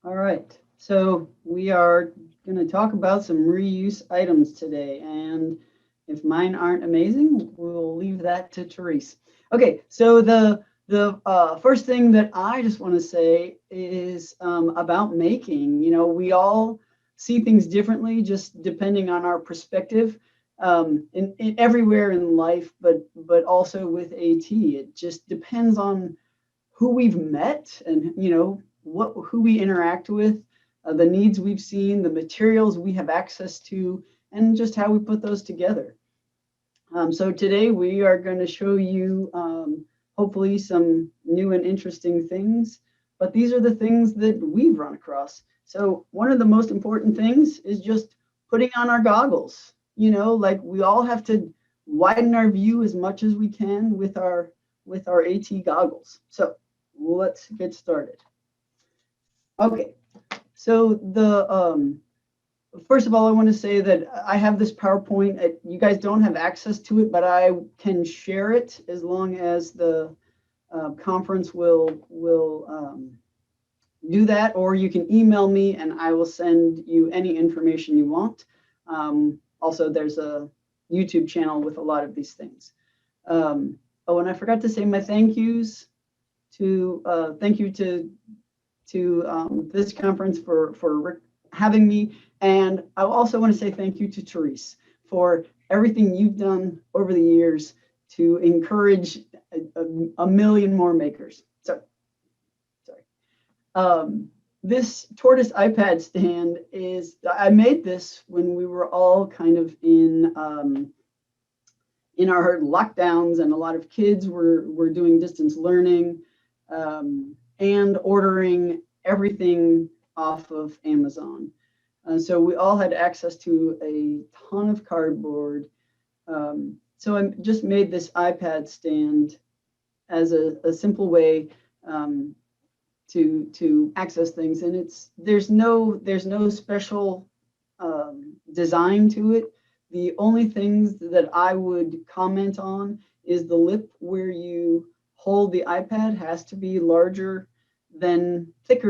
All right, so we are going to talk about some reuse items today, and if mine aren't amazing, we'll leave that to Therese. Okay, so the first thing that I just want to say is about making. You know, we all see things differently, just depending on our perspective. In everywhere in life, but also with AT, it just depends on who we've met and what who we interact with, the needs we've seen, the materials we have access to, and just how we put those together. So today we are going to show you hopefully some new and interesting things, but these are the things that we've run across. So one of the most important things is just putting on our goggles. You know, like we all have to widen our view as much as we can with our AT goggles. So let's get started. Okay, so the first of all, I want to say that I have this PowerPoint. You guys don't have access to it, but I can share it as long as the conference will do that, or you can email me and I will send you any information you want. Also, there's a YouTube channel with a lot of these things. Oh, and I forgot to say my thank yous to thank you to this conference for having me. And I also want to say thank you to Therese for everything you've done over the years to encourage a million more makers. So, sorry. This tortoise iPad stand I made this when we were all kind of in our lockdowns, and a lot of kids were doing distance learning and ordering everything off of Amazon. So we all had access to a ton of cardboard. So I just made this iPad stand as a simple way to access things, and there's no special design to it. The only things that I would comment on is the lip where you hold the iPad has to be thicker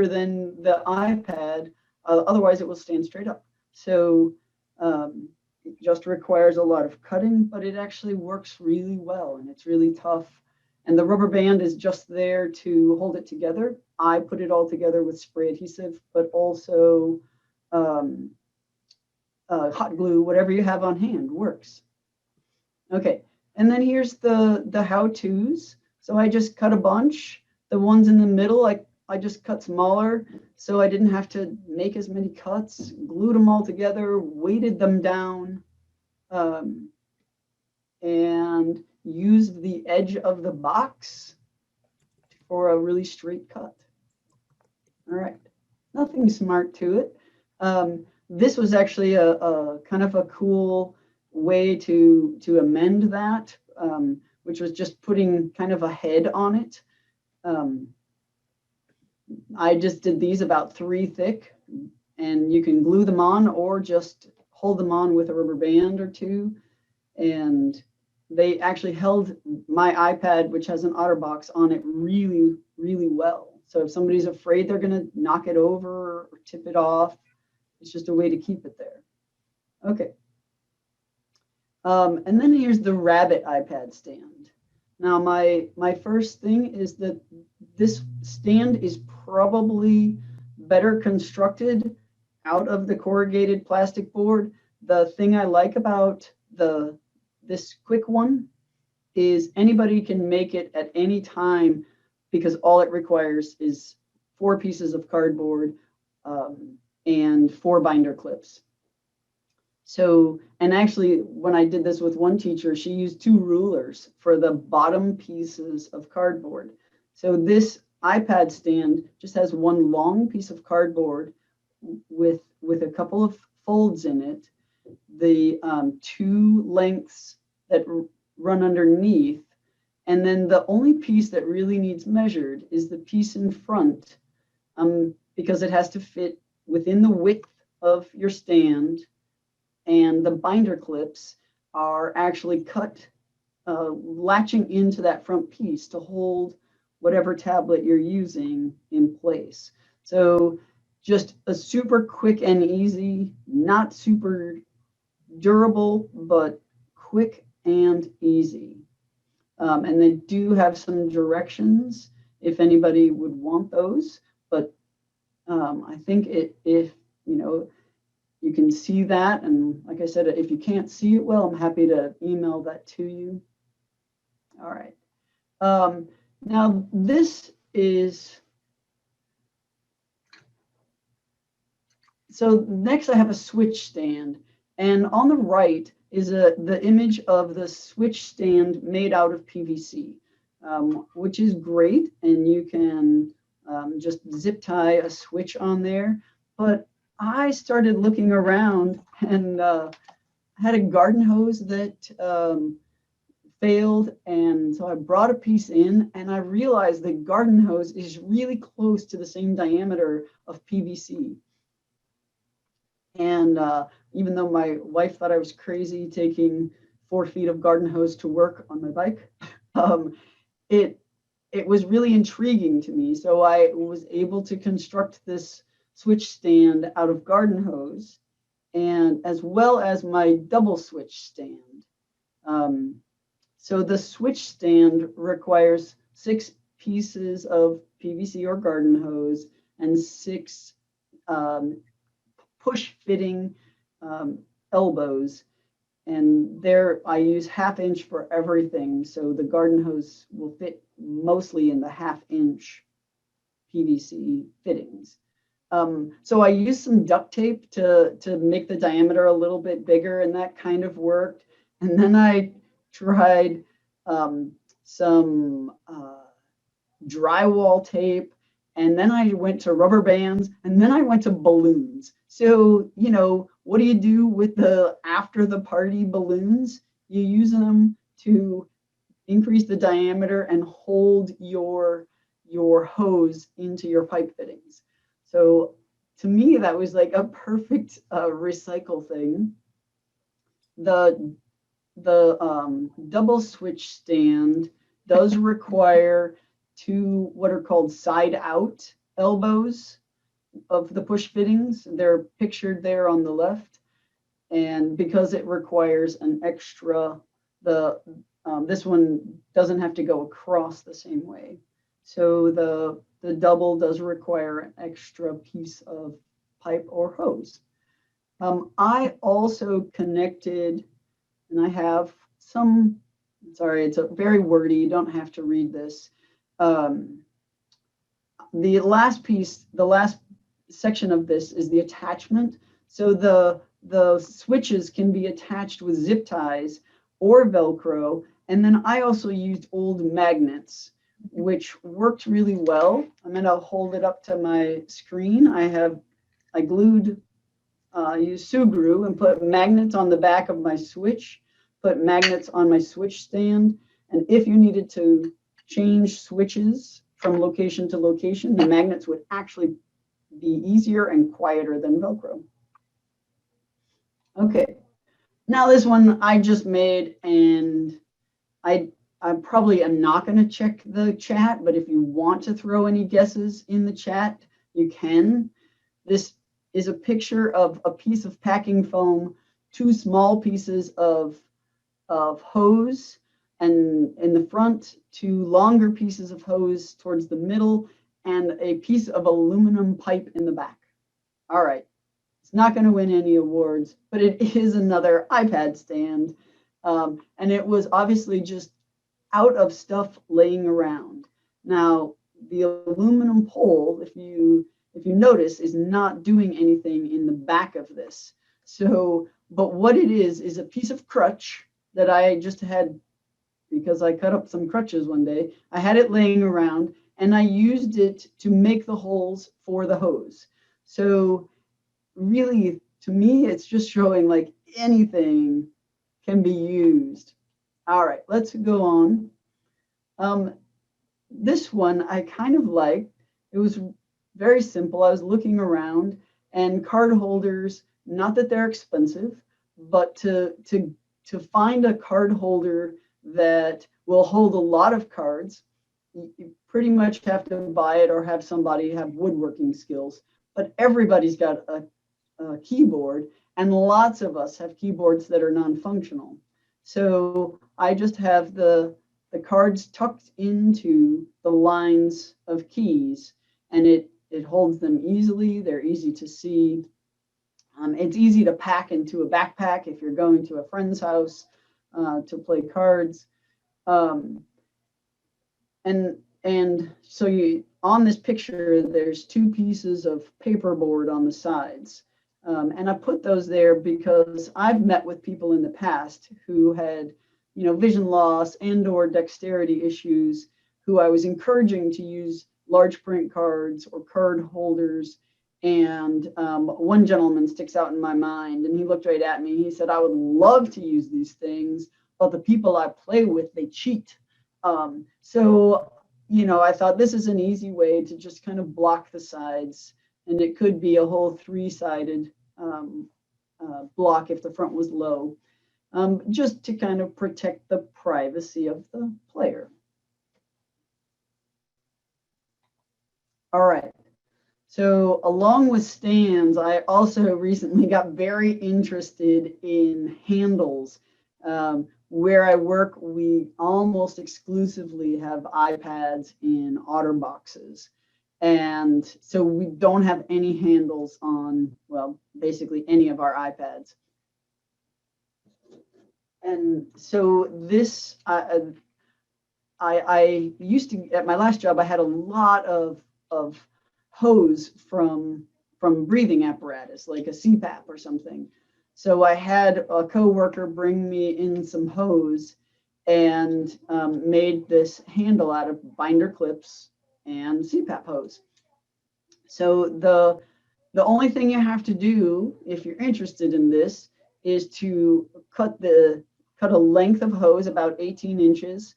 than the iPad, otherwise it will stand straight up. So it just requires a lot of cutting, but it actually works really well, and it's really tough. And the rubber band is just there to hold it together. I put it all together with spray adhesive, but also hot glue, whatever you have on hand works. Okay, and then here's the how-tos. So I just cut a bunch. The ones in the middle, I just cut smaller, so I didn't have to make as many cuts. Glued them all together, weighted them down, and used the edge of the box for a really straight cut. All right, nothing smart to it. This was actually a kind of a cool way to amend that, which was just putting kind of a head on it. I just did these about 3 thick, and you can glue them on or just hold them on with a rubber band or two. And they actually held my iPad, which has an OtterBox on it, really, really well. So if somebody's afraid they're going to knock it over or tip it off, it's just a way to keep it there. Okay. And then here's the rabbit iPad stand. Now, my first thing is that this stand is probably better constructed out of the corrugated plastic board. The thing I like about this quick one is anybody can make it at any time, because all it requires is 4 pieces of cardboard and 4 binder clips. So, and actually, when I did this with one teacher, she used 2 rulers for the bottom pieces of cardboard. So this iPad stand just has one long piece of cardboard with a couple of folds in it, the 2 lengths that run underneath, and then the only piece that really needs measured is the piece in front, because it has to fit within the width of your stand, and the binder clips are actually cut, latching into that front piece to hold whatever tablet you're using in place. So just a super quick and easy, not super durable, but quick and easy. And they do have some directions if anybody would want those. But I think if you can see that, and like I said, if you can't see it well, I'm happy to email that to you. All right. Now this is, so next I have a switch stand, and on the right is the image of the switch stand made out of PVC, which is great, and you can just zip tie a switch on there. But I started looking around and had a garden hose that failed, and so I brought a piece in, and I realized the garden hose is really close to the same diameter of PVC. And even though my wife thought I was crazy taking 4 feet of garden hose to work on my bike, it was really intriguing to me. So I was able to construct this switch stand out of garden hose, and as well as my double switch stand. So the switch stand requires 6 pieces of PVC or garden hose and 6 push fitting elbows. And there I use 1/2 inch for everything. So the garden hose will fit mostly in the 1/2 inch PVC fittings. So I used some duct tape to make the diameter a little bit bigger, and that kind of worked. And then I tried some drywall tape, and then I went to rubber bands, and then I went to balloons. So, what do you do with the after the party balloons? You use them to increase the diameter and hold your hose into your pipe fittings. So to me, that was like a perfect recycle thing. The double switch stand does require 2 what are called side out elbows of the push fittings. They're pictured there on the left. And because it requires an extra, this one doesn't have to go across the same way. So the double does require an extra piece of pipe or hose. I also connected, and I have some, sorry, it's a very wordy, you don't have to read this. The last piece, the last section of this is the attachment. So the switches can be attached with zip ties or Velcro. And then I also used old magnets, which worked really well. I'm going to hold it up to my screen. I glued, used Sugru and put magnets on the back of my switch, put magnets on my switch stand. And if you needed to change switches from location to location, the magnets would actually be easier and quieter than Velcro. Okay, now this one I just made, and I probably am not going to check the chat, but if you want to throw any guesses in the chat, you can. This is a picture of a piece of packing foam, 2 small pieces of hose, and in the front, 2 longer pieces of hose towards the middle, and a piece of aluminum pipe in the back. All right. It's not going to win any awards, but it is another iPad stand. And it was obviously just out of stuff laying around. Now, the aluminum pole, if you notice, is not doing anything in the back of this. So, but what it is a piece of crutch that I just had because I cut up some crutches one day. I had it laying around, and I used it to make the holes for the hose. So really, to me, it's just showing like anything can be used. All right, let's go on. This one I kind of liked. It was very simple. I was looking around, and card holders, not that they're expensive, but to find a card holder that will hold a lot of cards, you pretty much have to buy it or have somebody have woodworking skills. but everybody's got a keyboard, and lots of us have keyboards that are non-functional. So I just have the cards tucked into the lines of keys, and it holds them easily. They're easy to see. It's easy to pack into a backpack if you're going to a friend's house to play cards. And so you, on this picture, there's two pieces of paperboard on the sides. And I put those there because I've met with people in the past who had, vision loss and or dexterity issues, who I was encouraging to use large print cards or card holders. And one gentleman sticks out in my mind, and he looked right at me. He said, "I would love to use these things, but the people I play with, they cheat." So I thought this is an easy way to just kind of block the sides, and it could be a whole three-sided block if the front was low, just to kind of protect the privacy of the player. All right. So along with stands, I also recently got very interested in handles. Where I work, we almost exclusively have iPads in OtterBoxes. And so we don't have any handles on, well, basically any of our iPads. And so this, I used to, at my last job, I had a lot of hose from breathing apparatus, like a CPAP or something. So I had a coworker bring me in some hose and made this handle out of binder clips and CPAP hose. So the only thing you have to do if you're interested in this is to cut a length of hose about 18 inches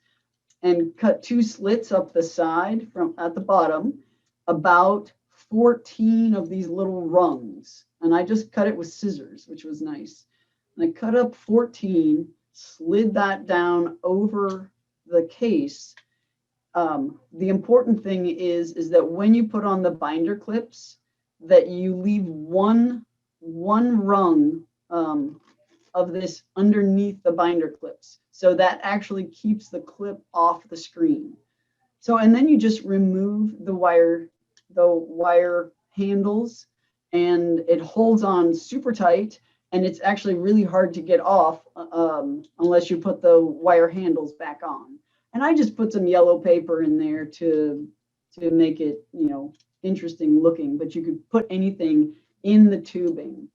and cut two slits up the side from at the bottom, about 14 of these little rungs. And I just cut it with scissors, which was nice. And I cut up 14, slid that down over the case. The important thing is that when you put on the binder clips, that you leave one rung of this underneath the binder clips. So that actually keeps the clip off the screen. So, and then you just remove the wire handles, and it holds on super tight, and it's actually really hard to get off unless you put the wire handles back on. And I just put some yellow paper in there to make it, interesting looking, but you could put anything in the tubing.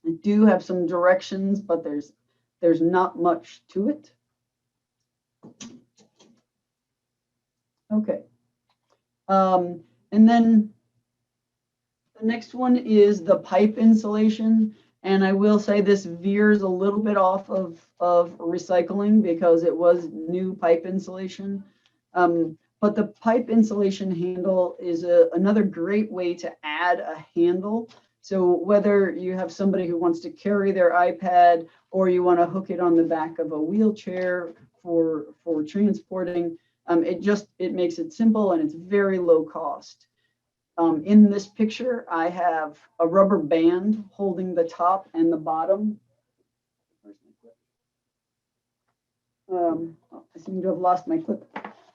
I do have some directions, but there's not much to it. Okay. And then the next one is the pipe insulation. And I will say this veers a little bit off of recycling because it was new pipe insulation. But the pipe insulation handle is another great way to add a handle. So whether you have somebody who wants to carry their iPad, or you want to hook it on the back of a wheelchair for transporting, it makes it simple, and it's very low cost. In this picture, I have a rubber band holding the top and the bottom. I seem to have lost my clip,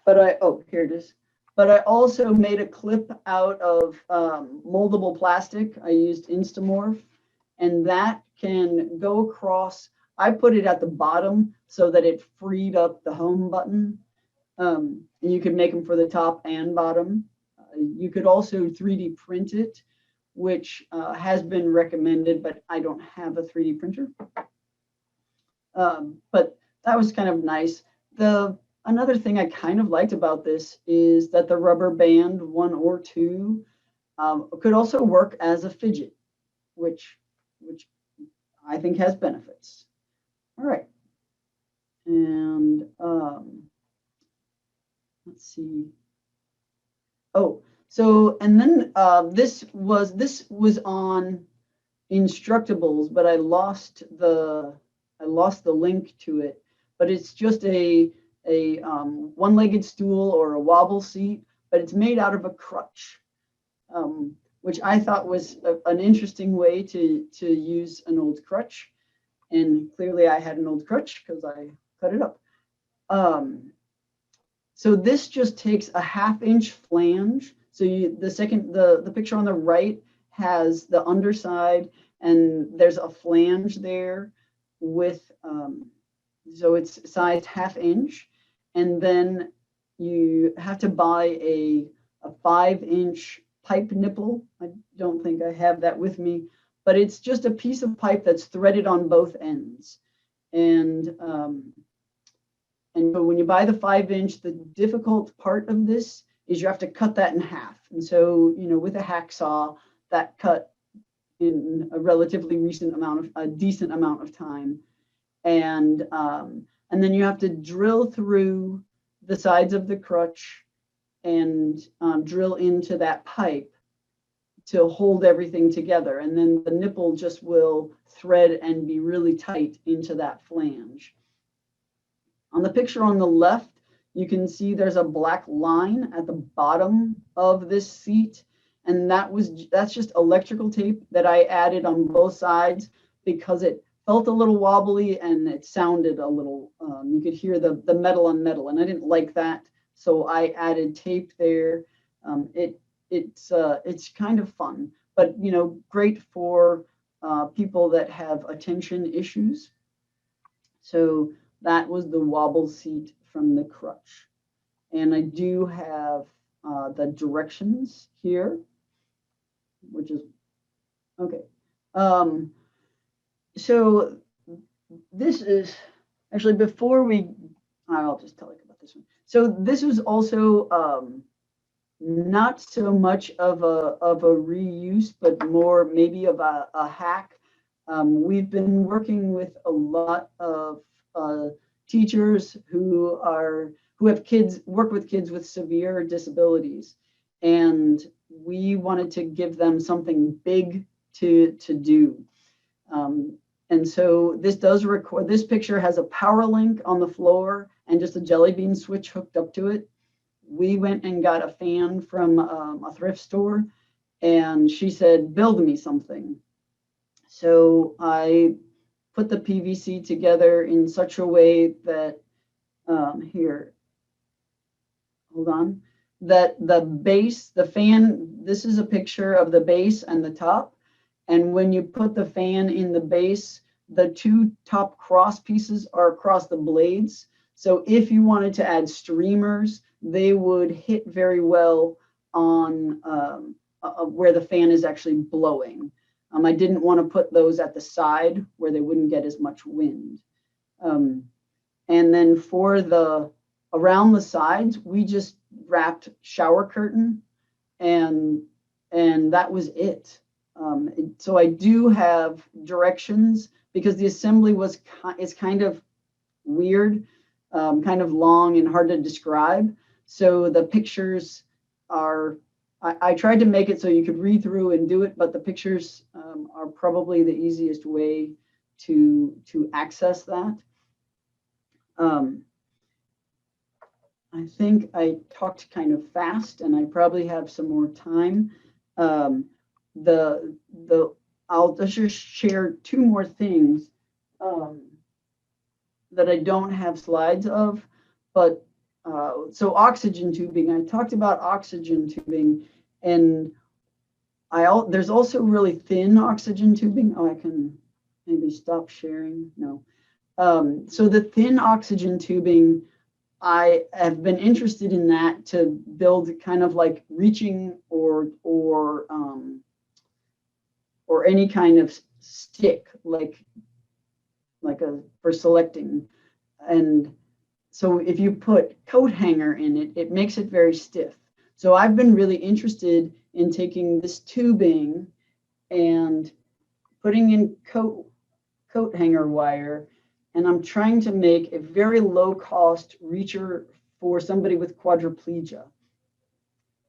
but here it is. But I also made a clip out of moldable plastic. I used Instamorph, and that can go across. I put it at the bottom so that it freed up the home button. And you could make them for the top and bottom. You could also 3D print it, which has been recommended, but I don't have a 3D printer. But that was kind of nice. Another thing I kind of liked about this is that the rubber band, one or two, could also work as a fidget, which I think has benefits. All right. And let's see. Oh, so, and then this was on Instructables, but I lost the link to it. But it's just a one-legged stool or a wobble seat, but it's made out of a crutch. which I thought was an interesting way to use an old crutch. And clearly I had an old crutch because I cut it up. So this just takes a 1/2 inch flange. So the picture on the right has the underside, and there's a flange there with, so it's sized 1/2 inch. And then you have to buy a 5 inch pipe nipple. I don't think I have that with me, but it's just a piece of pipe that's threaded on both ends. And so when you buy the 5 inch, the difficult part of this is you have to cut that in half. And so, with a hacksaw, that cut in a relatively a decent amount of time. And then you have to drill through the sides of the crutch and drill into that pipe to hold everything together. And then the nipple just will thread and be really tight into that flange. On the picture on the left, you can see there's a black line at the bottom of this seat. And that's just electrical tape that I added on both sides because it felt a little wobbly and it sounded a little, you could hear the metal on metal, and I didn't like that. So I added tape there. It's kind of fun, but great for people that have attention issues. So that was the wobble seat from the crutch. And I do have the directions here, which is okay. So this is actually I'll just tell you about this one. So this was also not so much of a reuse, but more maybe of a hack. We've been working with a lot of teachers who have kids, work with kids with severe disabilities, and we wanted to give them something big to do. And so this picture has a power link on the floor and just a jelly bean switch hooked up to it. We went and got a fan from a thrift store, and she said, build me something. So I put the PVC together in such a way that, here, hold on, that the base, the fan, this is a picture of the base and the top. And when you put the fan in the base, the two top cross pieces are across the blades. So if you wanted to add streamers, they would hit very well on where the fan is actually blowing. I didn't want to put those at the side where they wouldn't get as much wind. And then for around the sides, we just wrapped shower curtain, and that was it. So I do have directions because the assembly is kind of weird, kind of long and hard to describe. So the pictures are, I tried to make it so you could read through and do it, but the pictures are probably the easiest way to access that. I think I talked kind of fast, and I probably have some more time. I'll just share two more things that I don't have slides of, but so oxygen tubing, I talked about oxygen tubing, and there's also really thin oxygen tubing. Oh, I can maybe stop sharing. No. So the thin oxygen tubing, I have been interested in that to build kind of like reaching or any kind of stick, like for selecting. And so if you put coat hanger in it, it makes it very stiff. So I've been really interested in taking this tubing and putting in coat hanger wire, and I'm trying to make a very low cost reacher for somebody with quadriplegia.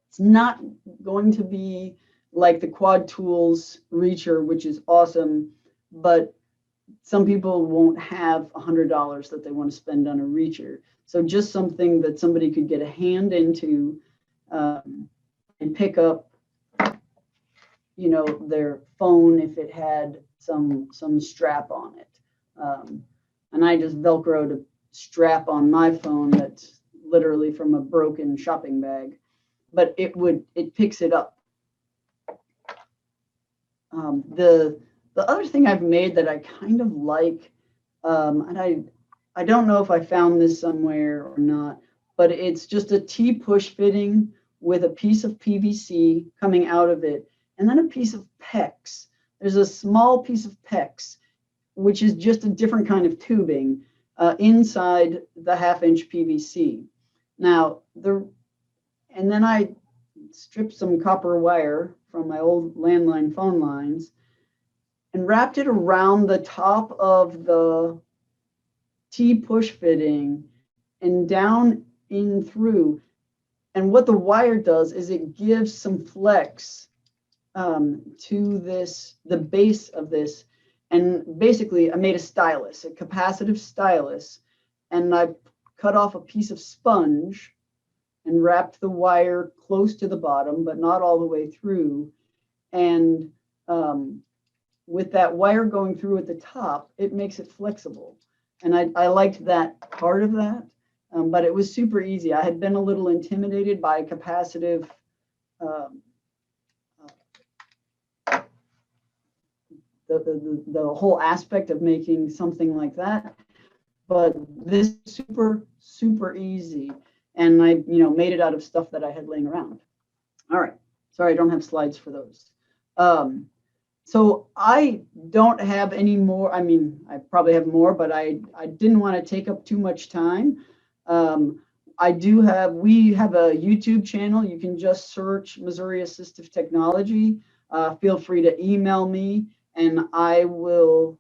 It's not going to be like the Quad Tools reacher, which is awesome, but some people won't have $100 that they want to spend on a reacher. So just something that somebody could get a hand into and pick up their phone if it had some strap on it. And I just Velcroed a strap on my phone that's literally from a broken shopping bag, but it picks it up. The other thing I've made that I kind of like, and I don't know if I found this somewhere or not, but it's just a T-push fitting with a piece of PVC coming out of it, and then a piece of PEX. There's a small piece of PEX, which is just a different kind of tubing inside the 1/2-inch PVC. Now, and then I stripped some copper wire from my old landline phone lines and wrapped it around the top of the T-push fitting and down in through. And what the wire does is it gives some flex to the base of this. And basically, I made a stylus, a capacitive stylus, and I cut off a piece of sponge and wrapped the wire close to the bottom, but not all the way through. And with that wire going through at the top, it makes it flexible. And I liked that part of that, but it was super easy. I had been a little intimidated by capacitive the whole aspect of making something like that, but this is super easy, and I made it out of stuff that I had laying around. All right, sorry, I don't have slides for those. So I don't have any more. I mean, I probably have more, but I didn't want to take up too much time. We have a YouTube channel. You can just search Missouri Assistive Technology. Feel free to email me, and I will,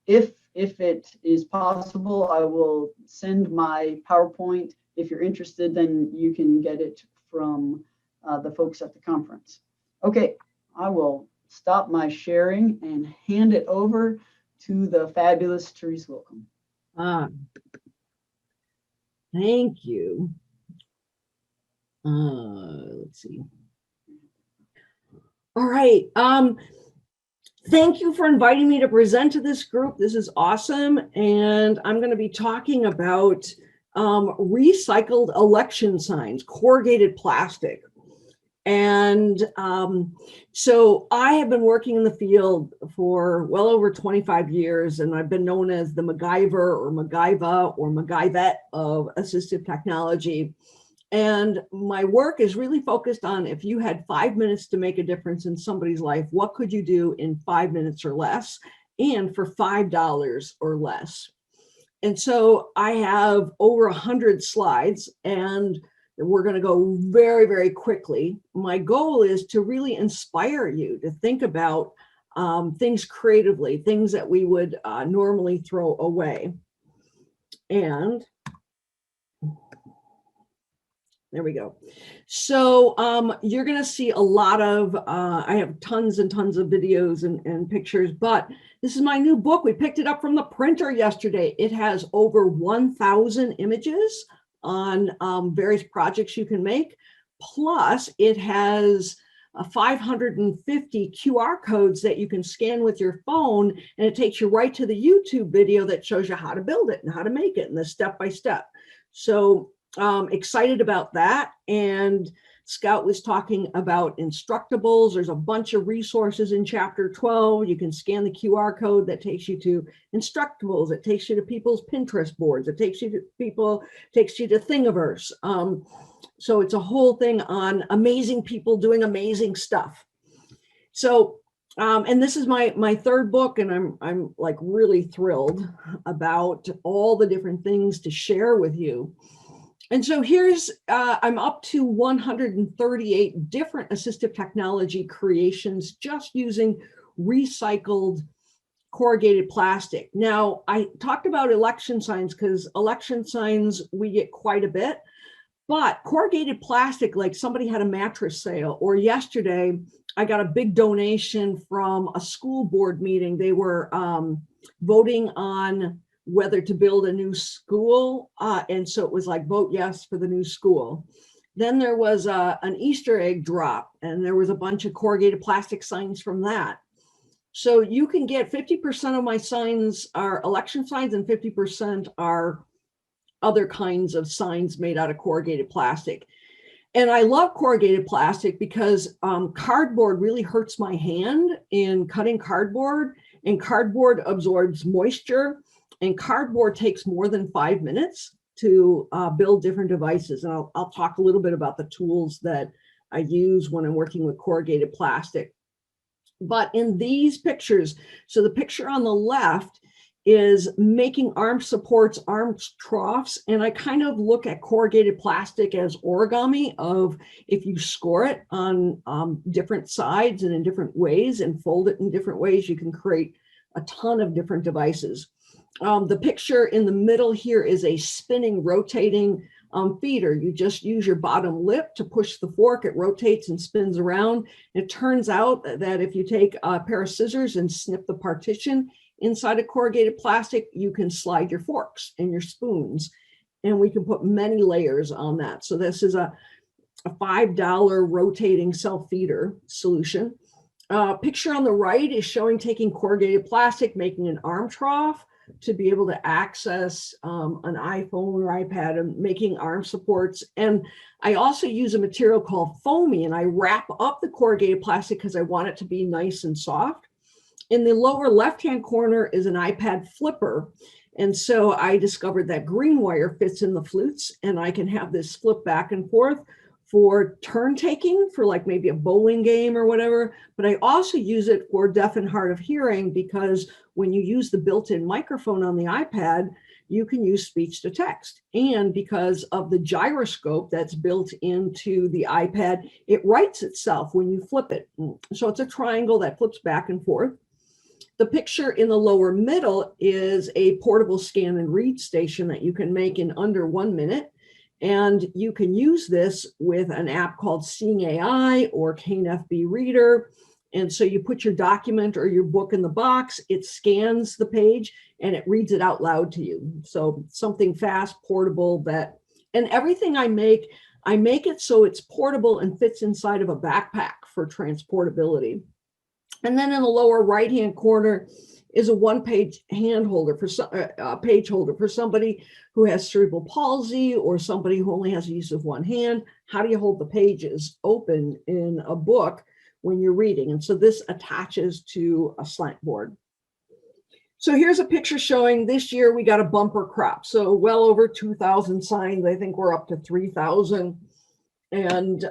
if it is possible, I will send my PowerPoint. If you're interested, then you can get it from the folks at the conference. Okay, I will stop my sharing and hand it over to the fabulous Therese Wilkham. Thank you. Let's see. All right. Thank you for inviting me to present to this group. This is awesome. And I'm going to be talking about recycled election signs, corrugated plastic. And so I have been working in the field for well over 25 years, and I've been known as the MacGyver or MacGyva or MacGyvet of assistive technology. And my work is really focused on, if you had 5 minutes to make a difference in somebody's life, what could you do in 5 minutes or less, and for $5 or less? And so I have over 100 slides, and we're going to go very, very quickly. My goal is to really inspire you to think about things creatively, things that we would normally throw away. And there we go. So you're going to see a lot of, I have tons and tons of videos and pictures, but this is my new book. We picked it up from the printer yesterday. It has over 1,000 images on various projects you can make. Plus, it has 550 QR codes that you can scan with your phone, and it takes you right to the YouTube video that shows you how to build it and how to make it and the step-by-step. So excited about that. And Scout was talking about Instructables. There's a bunch of resources in chapter 12. You can scan the QR code that takes you to Instructables. It takes you to people's Pinterest boards. It takes you to Thingiverse. So it's a whole thing on amazing people doing amazing stuff. So, and this is my third book, and I'm like really thrilled about all the different things to share with you. And so here's, I'm up to 138 different assistive technology creations just using recycled corrugated plastic. Now, I talked about election signs because election signs we get quite a bit, but corrugated plastic, like somebody had a mattress sale, or yesterday I got a big donation from a school board meeting. They were voting on whether to build a new school. And so it was like, vote yes for the new school. Then there was an Easter egg drop, and there was a bunch of corrugated plastic signs from that. So you can get 50% of my signs are election signs and 50% are other kinds of signs made out of corrugated plastic. And I love corrugated plastic because cardboard really hurts my hand in cutting cardboard, and cardboard absorbs moisture, and cardboard takes more than 5 minutes to build different devices. And I'll talk a little bit about the tools that I use when I'm working with corrugated plastic. But in these pictures, so the picture on the left is making arm supports, arm troughs, and I kind of look at corrugated plastic as origami of if you score it on different sides and in different ways and fold it in different ways, you can create a ton of different devices. The picture in the middle here is a spinning, rotating feeder. You just use your bottom lip to push the fork, it rotates and spins around. It turns out that if you take a pair of scissors and snip the partition inside a corrugated plastic, you can slide your forks and your spoons, and we can put many layers on that. So this is a $5 rotating self-feeder solution. Picture on the right is showing taking corrugated plastic, making an arm trough to be able to access an iPhone or iPad, and making arm supports. And I also use a material called foamy, and I wrap up the corrugated plastic because I want it to be nice and soft. In the lower left-hand corner is an iPad flipper. And so I discovered that green wire fits in the flutes, and I can have this flip back and forth for turn taking for like maybe a bowling game or whatever. But I also use it for deaf and hard of hearing, because when you use the built-in microphone on the iPad, you can use speech to text. And because of the gyroscope that's built into the iPad, it writes itself when you flip it. So it's a triangle that flips back and forth. The picture in the lower middle is a portable scan and read station that you can make in under 1 minute. And you can use this with an app called Seeing AI or Cane FB Reader. And so you put your document or your book in the box, it scans the page and it reads it out loud to you. So something fast, portable, and everything I make it so it's portable and fits inside of a backpack for transportability. And then in the lower right-hand corner is a one-page hand holder page holder for somebody who has cerebral palsy or somebody who only has the use of one hand. How do you hold the pages open in a book when you're reading? And so this attaches to a slant board. So here's a picture showing this year we got a bumper crop. So well over 2,000 signs. I think we're up to 3,000. And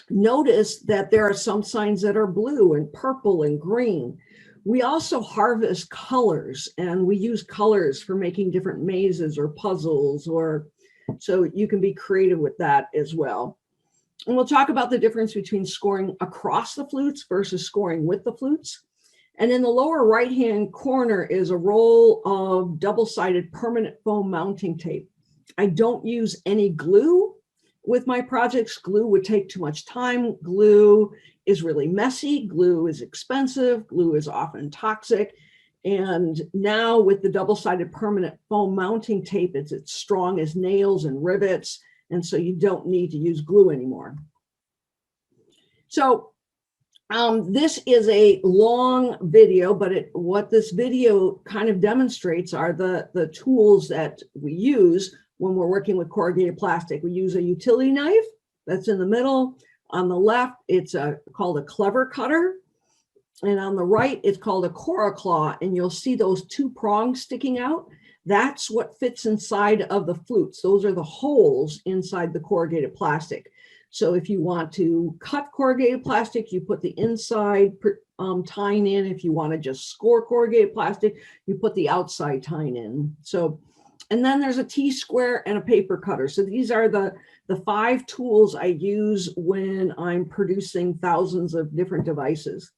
notice that there are some signs that are blue and purple and green. We also harvest colors, and we use colors for making different mazes or puzzles, or so you can be creative with that as well. And we'll talk about the difference between scoring across the flutes versus scoring with the flutes. And in the lower right-hand corner is a roll of double-sided permanent foam mounting tape. I don't use any glue with my projects. Glue would take too much time. Glue is really messy. Glue is expensive. Glue is often toxic. And now with the double-sided permanent foam mounting tape, it's as strong as nails and rivets. And so you don't need to use glue anymore. So this is a long video, but what this video kind of demonstrates are the tools that we use when we're working with corrugated plastic. We use a utility knife that's in the middle. On the left, it's called a clever cutter. And on the right, it's called a Cora claw. And you'll see those two prongs sticking out. That's what fits inside of the flutes. Those are the holes inside the corrugated plastic. So if you want to cut corrugated plastic, you put the inside tine in. If you want to just score corrugated plastic, you put the outside tine in. So, and then there's a T-square and a paper cutter. So these are the 5 tools I use when I'm producing thousands of different devices.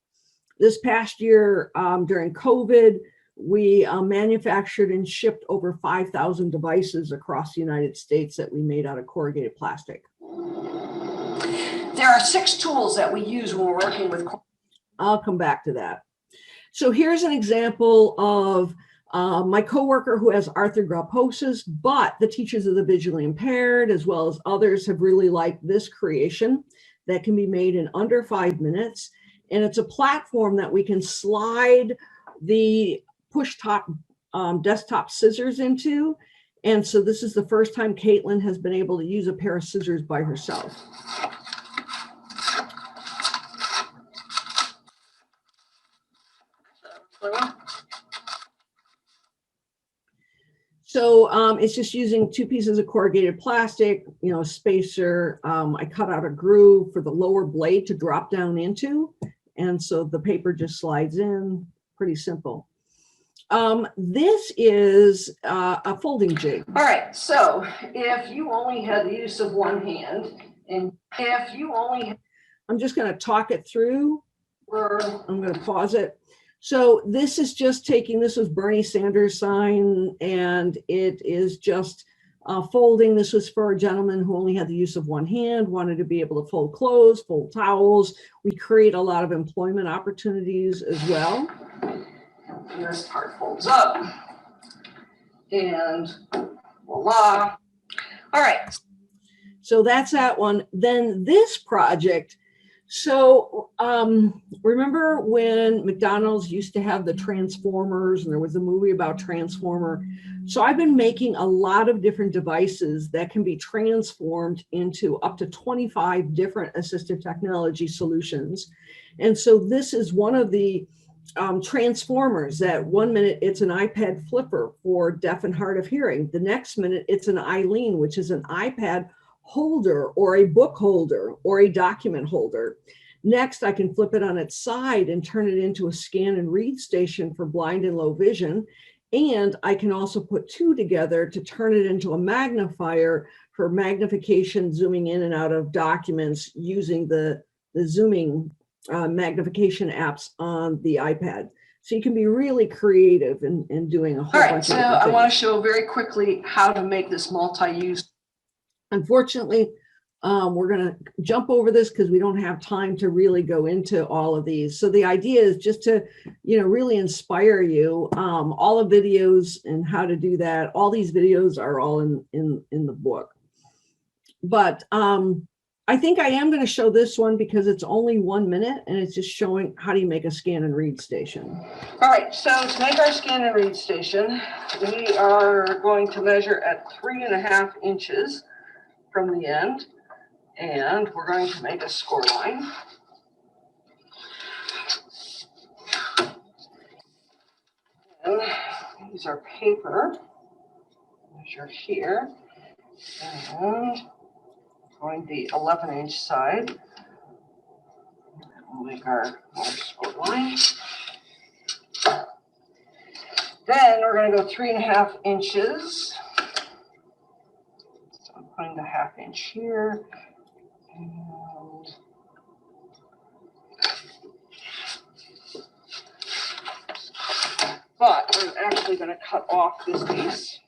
This past year, during COVID, we manufactured and shipped over 5,000 devices across the United States that we made out of corrugated plastic. There are 6 tools that we use when we're working with. I'll come back to that. So here's an example of My coworker who has arthrogryposis, but the teachers of the visually impaired, as well as others, have really liked this creation that can be made in under 5 minutes. And it's a platform that we can slide the push top desktop scissors into. And so this is the first time Caitlin has been able to use a pair of scissors by herself. So it's just using 2 pieces of corrugated plastic, you know, a spacer. I cut out a groove for the lower blade to drop down into. And so the paper just slides in, pretty simple. This is a folding jig. All right, so if you only had the use of one hand, and if you only, I'm just going to talk it through, or I'm going to pause it. So this is just taking, this was Bernie Sanders' sign, and it is just folding. This was for a gentleman who only had the use of one hand, wanted to be able to fold clothes, fold towels. We create a lot of employment opportunities as well. And this part folds up, and voila. All right, so that's that one. Then this project, so remember when McDonald's used to have the Transformers, and there was a movie about Transformer? So I've been making a lot of different devices that can be transformed into up to 25 different assistive technology solutions. And so this is one of the transformers that 1 minute it's an iPad flipper for deaf and hard of hearing. The next minute it's an Eileen, which is an iPad holder or a book holder or a document holder. Next, I can flip it on its side and turn it into a scan and read station for blind and low vision. And I can also put 2 together to turn it into a magnifier for magnification, zooming in and out of documents using the zooming magnification apps on the iPad. So you can be really creative in doing a whole bunch of different things. So I want to show very quickly how to make this multi-use. Unfortunately, we're going to jump over this because we don't have time to really go into all of these. So the idea is just to, you know, really inspire you. All the videos and how to do that, all these videos are all in the book. But I think I am going to show this one because it's only 1 minute and it's just showing how do you make a scan and read station. All right, so to make our scan and read station, we are going to measure at 3.5 inches from the end, and we're going to make a score line. And use our paper, measure here, and going the 11-inch side. We'll make our score line. Then we're going to go 3.5 inches. So I'm putting the 1/2 inch here. And but I'm actually going to cut off this piece.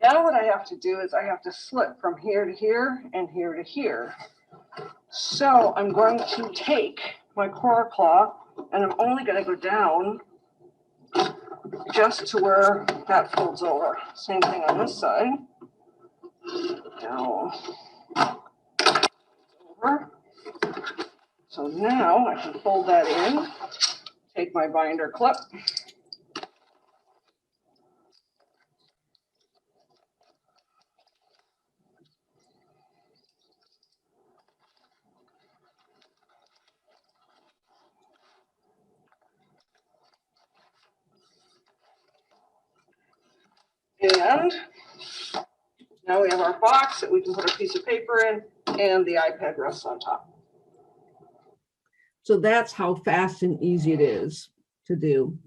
Now what I have to do is I have to slip from here to here and here to here. So I'm going to take my core claw and I'm only going to go down just to where that folds over. Same thing on this side. Down. Over. So now I can fold that in, take my binder clip. And now we have our box that we can put a piece of paper in, and the iPad rests on top. So that's how fast and easy it is to do.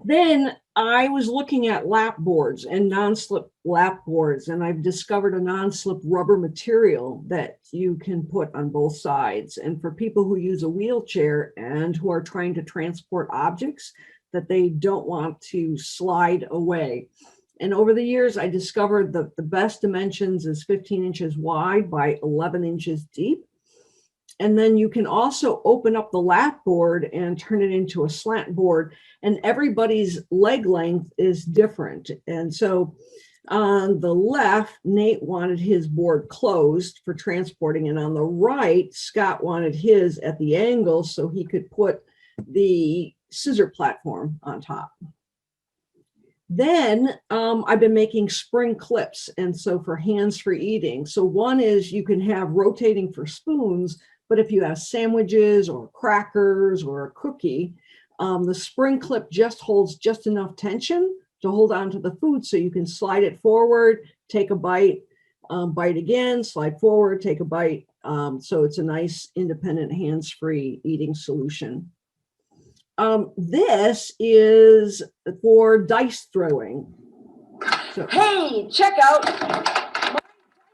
Then I was looking at lap boards and non-slip lap boards, and I've discovered a non-slip rubber material that you can put on both sides. And for people who use a wheelchair and who are trying to transport objects that they don't want to slide away. And over the years, I discovered that the best dimensions is 15 inches wide by 11 inches deep. And then you can also open up the lap board and turn it into a slant board. And everybody's leg length is different. And so on the left, Nate wanted his board closed for transporting. And on the right, Scott wanted his at the angle so he could put the scissor platform on top. Then I've been making spring clips. And so for hands-free eating. So one is you can have rotating for spoons, but if you have sandwiches or crackers or a cookie, the spring clip just holds just enough tension to hold on to the food so you can slide it forward, take a bite, bite again, slide forward, take a bite. So it's a nice independent hands-free eating solution. This is for dice throwing. So, hey, check out my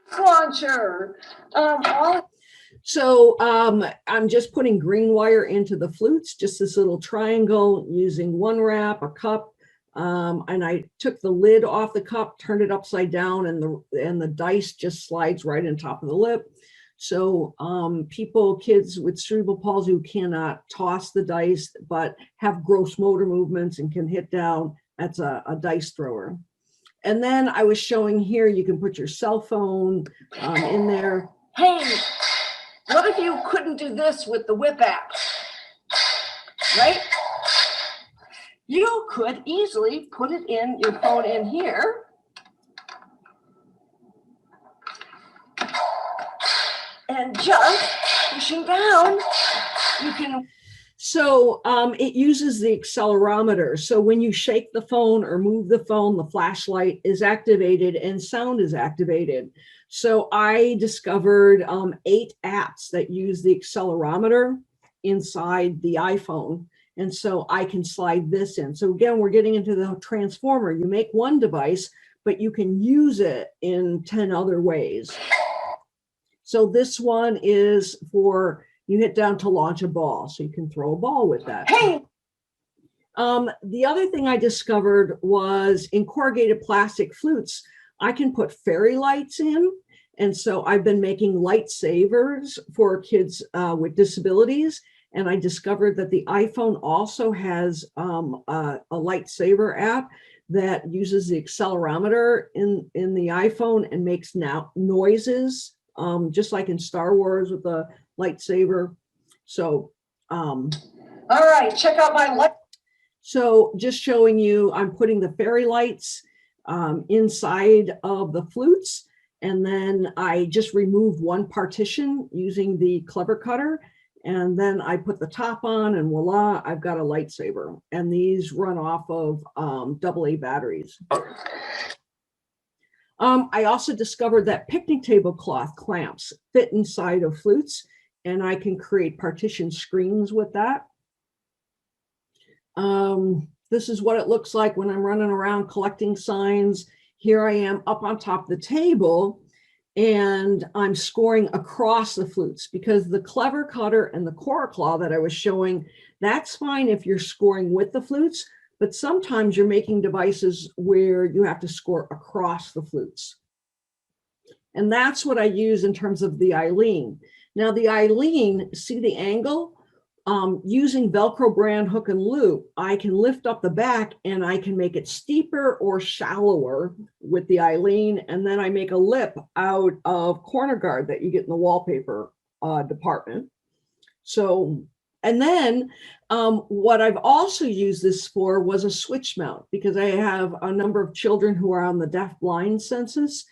dice launcher. So I'm just putting green wire into the flutes, just this little triangle using one wrap, a cup, and I took the lid off the cup, turned it upside down, and the dice just slides right on top of the lip. So kids with cerebral palsy who cannot toss the dice but have gross motor movements and can hit down, that's a dice thrower. And then I was showing here, you can put your cell phone in there. Hey, what if you couldn't do this with the Whip app, right? You could easily put it in your phone in here. And just pushing down, you can. So it uses the accelerometer. So when you shake the phone or move the phone, the flashlight is activated and sound is activated. So I discovered 8 apps that use the accelerometer inside the iPhone. And so I can slide this in. So again, we're getting into the transformer. You make one device, but you can use it in 10 other ways. So this one is for, you hit down to launch a ball. So you can throw a ball with that. Hey. The other thing I discovered was in corrugated plastic flutes, I can put fairy lights in. And so I've been making lightsabers for kids with disabilities. And I discovered that the iPhone also has a lightsaber app that uses the accelerometer in the iPhone and makes now noises, just like in Star Wars with the lightsaber. So, all right, check out my light. So just showing you, I'm putting the fairy lights inside of the flutes. And then I just removed one partition using the clever cutter. And then I put the top on and voila, I've got a lightsaber. And these run off of AA batteries. I also discovered that picnic tablecloth clamps fit inside of flutes, and I can create partition screens with that. This is what it looks like when I'm running around collecting signs. Here I am up on top of the table, and I'm scoring across the flutes because the clever cutter and the Coraclaw that I was showing, that's fine if you're scoring with the flutes, but sometimes you're making devices where you have to score across the flutes. And that's what I use in terms of the Eileen. Now the Eileen, see the angle? Using Velcro brand hook and loop, I can lift up the back and I can make it steeper or shallower with the Eileen. And then I make a lip out of corner guard that you get in the wallpaper department. So, and then what I've also used this for was a switch mount because I have a number of children who are on the deaf blind census.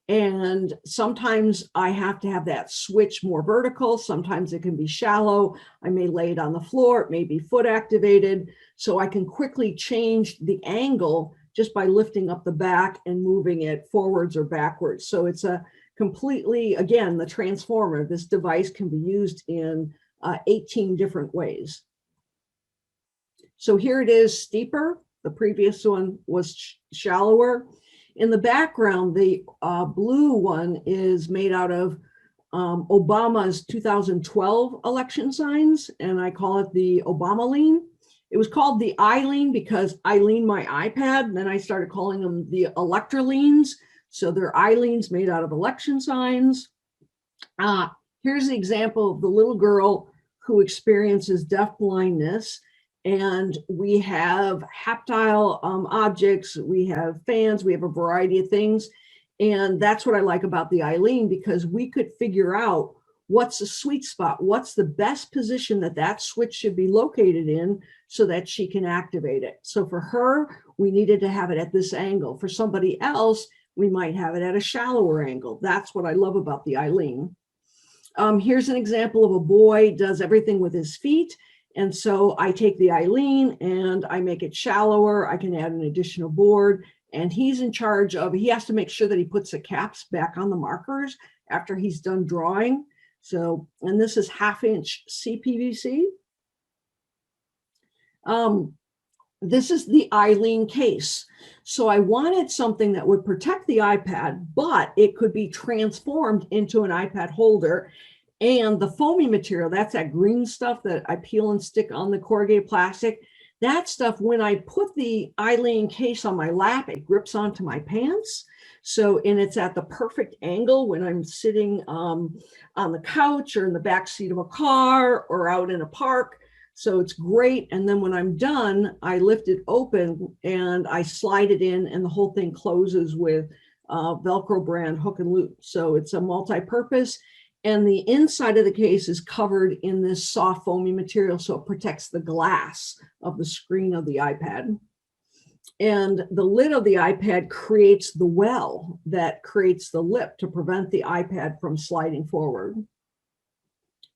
And sometimes I have to have that switch more vertical. Sometimes it can be shallow. I may lay it on the floor. It may be foot activated. So I can quickly change the angle just by lifting up the back and moving it forwards or backwards. So it's a completely, again, the transformer. This device can be used in 18 different ways. So here it is steeper. The previous one was shallower. In the background, the blue one is made out of Obama's 2012 election signs, and I call it the Obama lean. It was called the iLean because I lean my iPad, and then I started calling them the Electroleans. So they're iLeans made out of election signs. Here's the example of the little girl who experiences deaf blindness. And we have haptile objects, we have fans, we have a variety of things. And that's what I like about the iLean, because we could figure out what's the sweet spot, what's the best position that switch should be located in so that she can activate it. So for her, we needed to have it at this angle. For somebody else, we might have it at a shallower angle. That's what I love about the iLean. Here's an example of a boy does everything with his feet. And so I take the iLean and I make it shallower. I can add an additional board, and he's in charge of, he has to make sure that he puts the caps back on the markers after he's done drawing. So, and this is 1/2-inch CPVC. This is the iLean case. So I wanted something that would protect the iPad, but it could be transformed into an iPad holder. And the foamy material, that's that green stuff that I peel and stick on the corrugated plastic. That stuff, when I put the iLean case on my lap, it grips onto my pants. So, and it's at the perfect angle when I'm sitting on the couch or in the back seat of a car or out in a park. So it's great. And then when I'm done, I lift it open and I slide it in, and the whole thing closes with Velcro brand hook and loop. So it's a multi-purpose. And the inside of the case is covered in this soft foamy material, so it protects the glass of the screen of the iPad. And the lid of the iPad creates the well that creates the lip to prevent the iPad from sliding forward.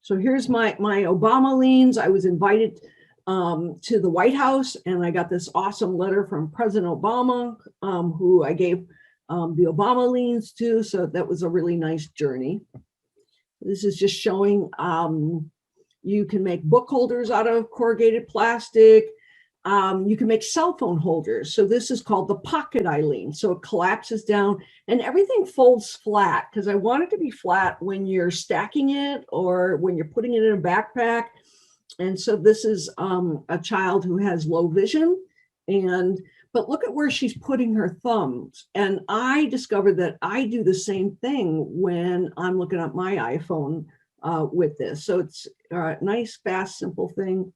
So here's my Obama leans. I was invited to the White House, and I got this awesome letter from President Obama, who I gave the Obama leans to. So that was a really nice journey. This is just showing you can make book holders out of corrugated plastic. You can make cell phone holders. So this is called the pocket iLean. So it collapses down and everything folds flat, because I want it to be flat when you're stacking it or when you're putting it in a backpack. And so this is a child who has low vision, but look at where she's putting her thumbs. And I discovered that I do the same thing when I'm looking at my iPhone with this. So it's a nice, fast, simple thing.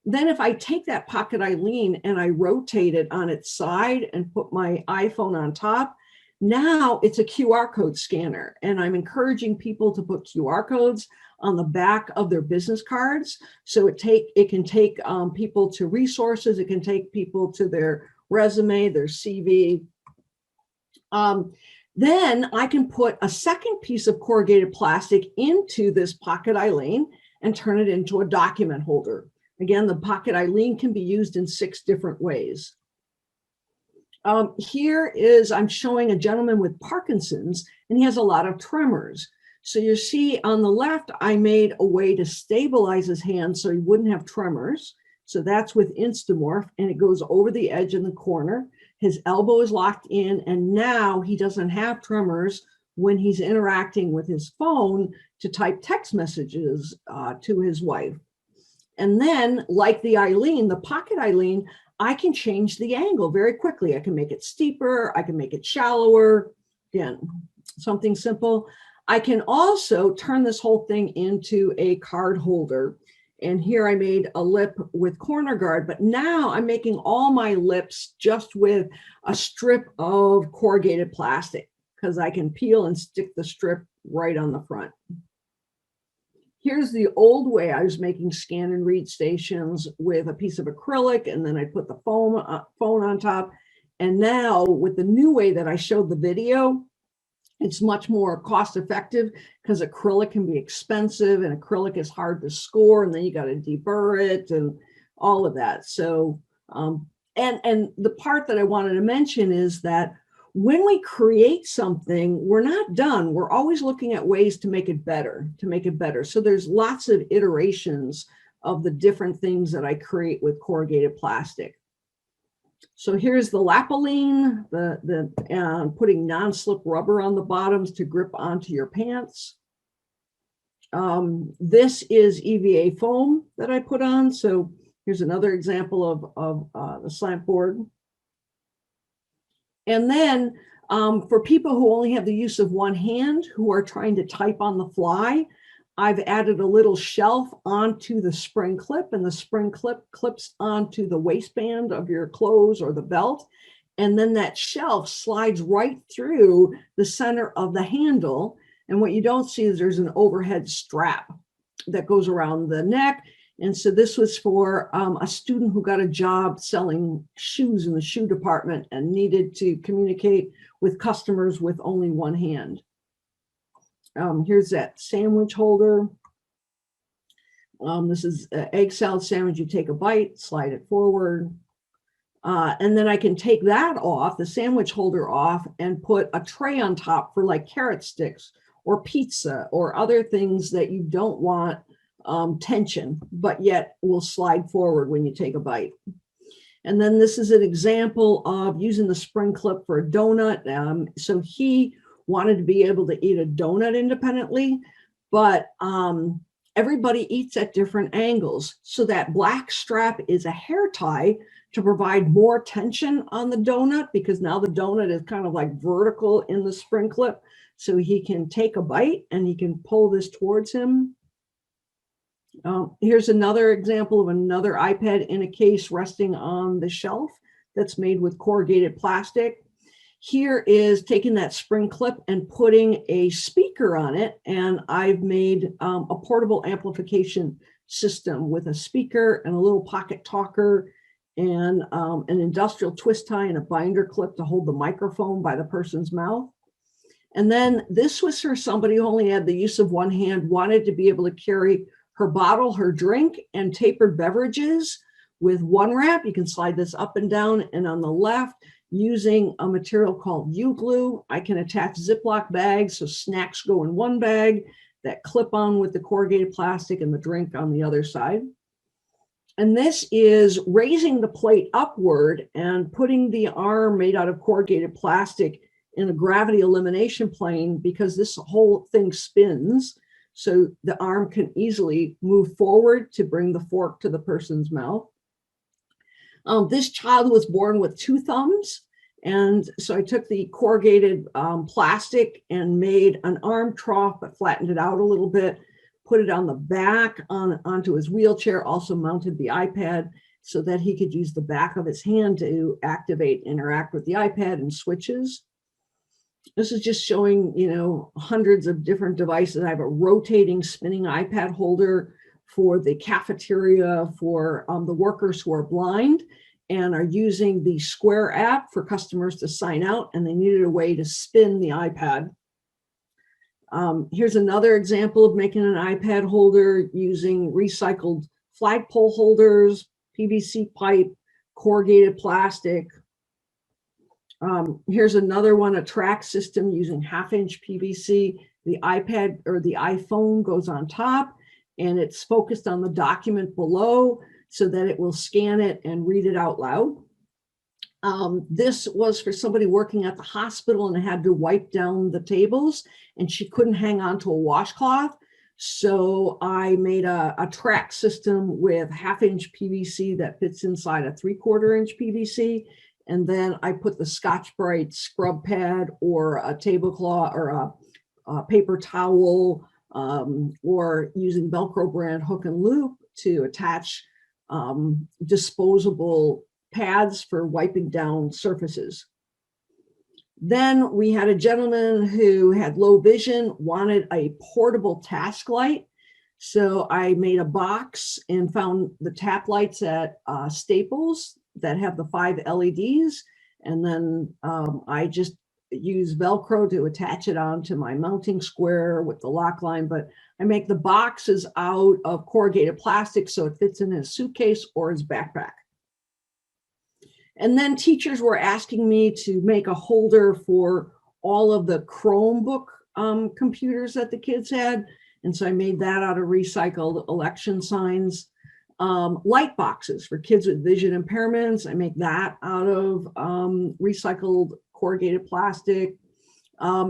Then if I take that pocket iLean and I rotate it on its side and put my iPhone on top, now it's a QR code scanner. And I'm encouraging people to put QR codes on the back of their business cards. So it can take people to resources. It can take people to their resume, their CV. Then I can put a second piece of corrugated plastic into this pocket iLean and turn it into a document holder. Again, the pocket iLean can be used in 6 different ways. Here is, I'm showing a gentleman with Parkinson's, and he has a lot of tremors. So you see on the left, I made a way to stabilize his hand so he wouldn't have tremors. So that's with Instamorph, and it goes over the edge in the corner. His elbow is locked in, and now he doesn't have tremors when he's interacting with his phone to type text messages to his wife. And then, like the iLean, the pocket iLean, I can change the angle very quickly. I can make it steeper, I can make it shallower. Again, something simple. I can also turn this whole thing into a card holder. And here I made a lip with corner guard, but now I'm making all my lips just with a strip of corrugated plastic, because I can peel and stick the strip right on the front. Here's the old way I was making scan and read stations with a piece of acrylic, and then I put the phone on top. And now with the new way that I showed the video, it's much more cost effective, because acrylic can be expensive and acrylic is hard to score, and then you got to deburr it and all of that. So, and the part that I wanted to mention is that when we create something, we're not done. We're always looking at ways to make it better, So there's lots of iterations of the different things that I create with corrugated plastic. So here's the Lapoline, putting non-slip rubber on the bottoms to grip onto your pants. This is EVA foam that I put on. So Here's another example of the slant board. And then for people who only have the use of one hand, who are trying to type on the fly, I've added a little shelf onto the spring clip, and the spring clip clips onto the waistband of your clothes or the belt. And then that shelf slides right through the center of the handle. And what you don't see is there's an overhead strap that goes around the neck. And so this was for a student who got a job selling shoes in the shoe department and needed to communicate with customers with only one hand. Here's that sandwich holder. This is an egg salad sandwich. You take a bite, slide it forward. And then I can take that off, the sandwich holder off, and put a tray on top for like carrot sticks or pizza or other things that you don't want tension, but yet will slide forward when you take a bite. And then this is an example of using the spring clip for a donut. So he wanted to be able to eat a donut independently, but everybody eats at different angles. So that black strap is a hair tie to provide more tension on the donut, because now the donut is kind of like vertical in the spring clip. So he can take a bite and he can pull this towards him. Here's another example of another iPad in a case resting on the shelf that's made with corrugated plastic. Here is taking that spring clip and putting a speaker on it. And I've made a portable amplification system with a speaker and a little pocket talker and an industrial twist tie and a binder clip to hold the microphone by the person's mouth. And then this was for somebody who only had the use of one hand, wanted to be able to carry her bottle, her drink, and tapered beverages with one wrap. You can slide this up and down, and on the left, using a material called U-glue, I can attach Ziploc bags so snacks go in one bag that clip on with the corrugated plastic and the drink on the other side. And this is raising the plate upward and putting the arm made out of corrugated plastic in a gravity elimination plane, because this whole thing spins. So the arm can easily move forward to bring the fork to the person's mouth. This child was born with two thumbs. And so I took the corrugated plastic and made an arm trough, but flattened it out a little bit, put it on the back onto his wheelchair, also mounted the iPad so that he could use the back of his hand to interact with the iPad and switches. This is just showing, hundreds of different devices. I have a rotating spinning iPad holder for the cafeteria for the workers who are blind and are using the Square app for customers to sign out, and they needed a way to spin the iPad. Here's another example of making an iPad holder using recycled flagpole holders, PVC pipe, corrugated plastic. Here's another one, a track system using 1/2-inch PVC. The iPad or the iPhone goes on top, and it's focused on the document below so that it will scan it and read it out loud. This was for somebody working at the hospital and had to wipe down the tables, and she couldn't hang on to a washcloth. So I made a track system with 1/2-inch PVC that fits inside a 3/4-inch PVC. And then I put the Scotch-Brite scrub pad or a tablecloth or a paper towel or using Velcro brand hook and loop to attach disposable pads for wiping down surfaces. Then we had a gentleman who had low vision, wanted a portable task light. So I made a box and found the tap lights at Staples that have the 5 LEDs. And then I just use Velcro to attach it onto my mounting square with the lock line. But I make the boxes out of corrugated plastic so it fits in his suitcase or his backpack. And then teachers were asking me to make a holder for all of the Chromebook computers that the kids had. And so I made that out of recycled election signs. Light boxes for kids with vision impairments. I make that out of recycled corrugated plastic.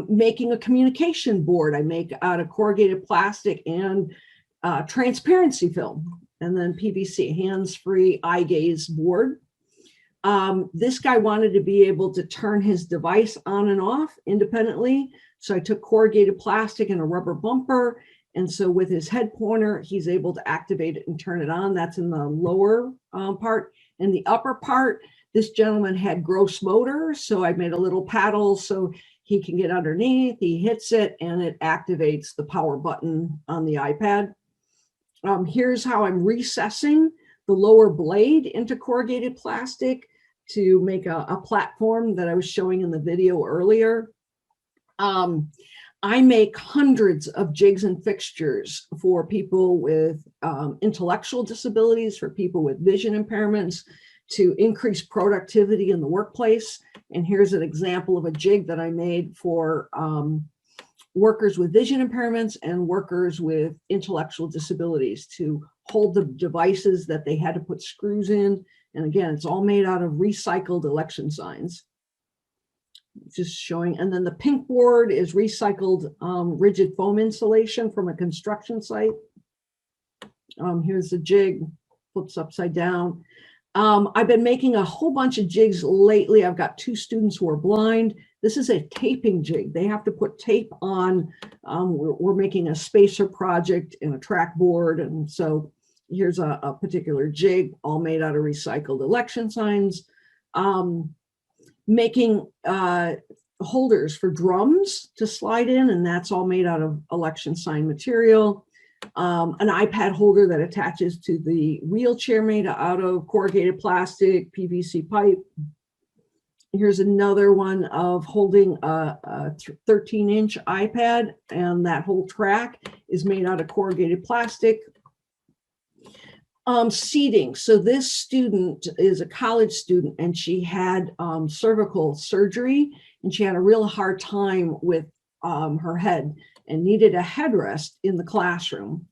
Making a communication board, I make out of corrugated plastic and transparency film. and then PVC, hands-free eye gaze board. This guy wanted to be able to turn his device on and off independently. So I took corrugated plastic and a rubber bumper. And so with his head pointer, he's able to activate it and turn it on. That's in the lower part. In the upper part, this gentleman had gross motor. So I made a little paddle so he can get underneath. He hits it and it activates the power button on the iPad. Here's how I'm recessing the lower blade into corrugated plastic to make a platform that I was showing in the video earlier. I make hundreds of jigs and fixtures for people with intellectual disabilities, for people with vision impairments, to increase productivity in the workplace. And here's an example of a jig that I made for workers with vision impairments and workers with intellectual disabilities to hold the devices that they had to put screws in. And again, it's all made out of recycled election signs. Just showing, and then the pink board is recycled rigid foam insulation from a construction site. Here's the jig, flips upside down. I've been making a whole bunch of jigs lately. I've got 2 students who are blind. This is a taping jig. They have to put tape on. We're making a spacer project in a track board. And so here's a particular jig, all made out of recycled election signs. Making holders for drums to slide in, and that's all made out of election sign material. An iPad holder that attaches to the wheelchair made out of corrugated plastic, PVC pipe. Here's another one of holding a 13-inch iPad, and that whole track is made out of corrugated plastic. Seating. So this student is a college student, and she had cervical surgery, and she had a real hard time with her head and needed a headrest in the classroom.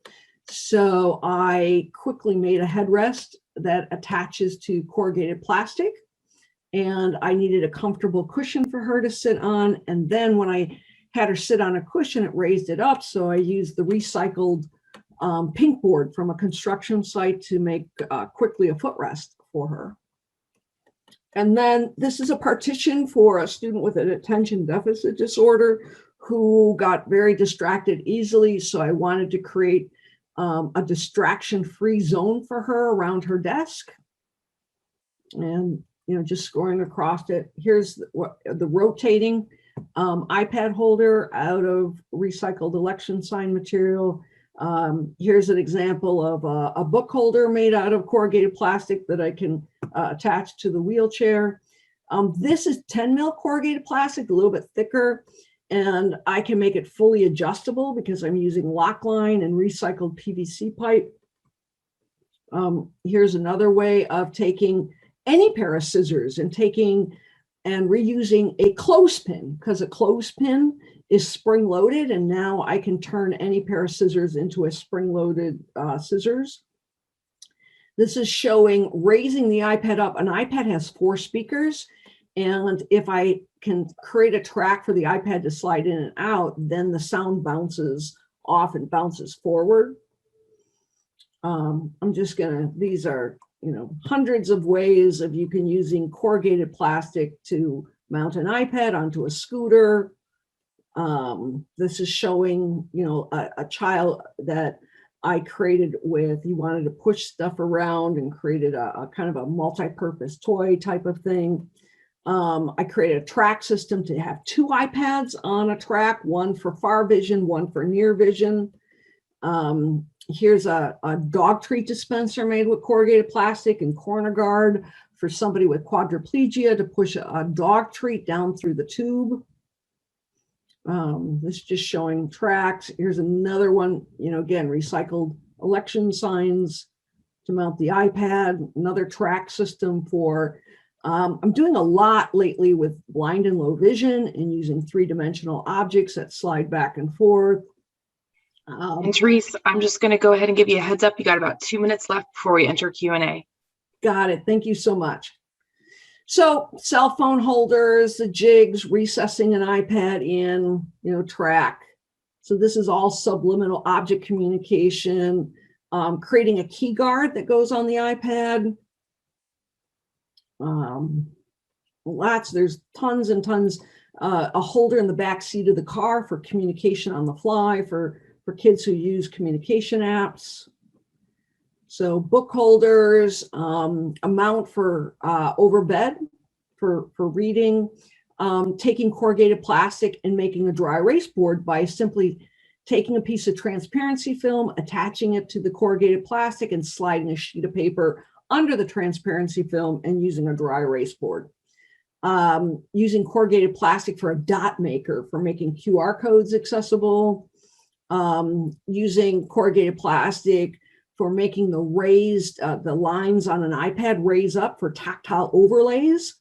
So I quickly made a headrest that attaches to corrugated plastic, and I needed a comfortable cushion for her to sit on. And then when I had her sit on a cushion, it raised it up. So I used the recycled pink board from a construction site to make quickly a footrest for her. And then this is a partition for a student with an attention deficit disorder who got very distracted easily. So I wanted to create a distraction-free zone for her around her desk. And, you know, just scoring across it. Here's the rotating iPad holder out of recycled election sign material. Here's an example of a book holder made out of corrugated plastic that I can attach to the wheelchair. This is 10 mil corrugated plastic, a little bit thicker, and I can make it fully adjustable because I'm using lock line and recycled PVC pipe. Here's another way of taking any pair of scissors and taking and reusing a clothespin, because a clothespin is spring-loaded, and now I can turn any pair of scissors into a spring-loaded scissors. This is showing raising the iPad up. An iPad has 4 speakers, and if I can create a track for the iPad to slide in and out, then the sound bounces off and bounces forward. I'm just gonna, these are, you know, hundreds of ways of you can using corrugated plastic to mount an iPad onto a scooter. This is showing, you know, a child that I created with, he wanted to push stuff around and created a kind of a multi-purpose toy type of thing. I created a track system to have 2 iPads on a track, one for far vision, one for near vision. Here's a dog treat dispenser made with corrugated plastic and corner guard for somebody with quadriplegia to push a dog treat down through the tube. This is just showing tracks. Here's another one, you know, again, recycled election signs to mount the iPad, another track system for, I'm doing a lot lately with blind and low vision and using 3-dimensional objects that slide back and forth. And Therese, I'm just going to go ahead and give you a heads up. You got about 2 minutes left before we enter Q&A. Got it. Thank you so much. So cell phone holders, the jigs, recessing an iPad in, you know, track. So this is all subliminal object communication. creating a key guard that goes on the iPad. There's tons and tons. A holder in the back seat of the car for communication on the fly for kids who use communication apps. So book holders, a mount for over bed for reading, taking corrugated plastic and making a dry erase board by simply taking a piece of transparency film, attaching it to the corrugated plastic and sliding a sheet of paper under the transparency film and using a dry erase board. Using corrugated plastic for a dot maker for making QR codes accessible. Using corrugated plastic for making the raised, the lines on an iPad raise up for tactile overlays.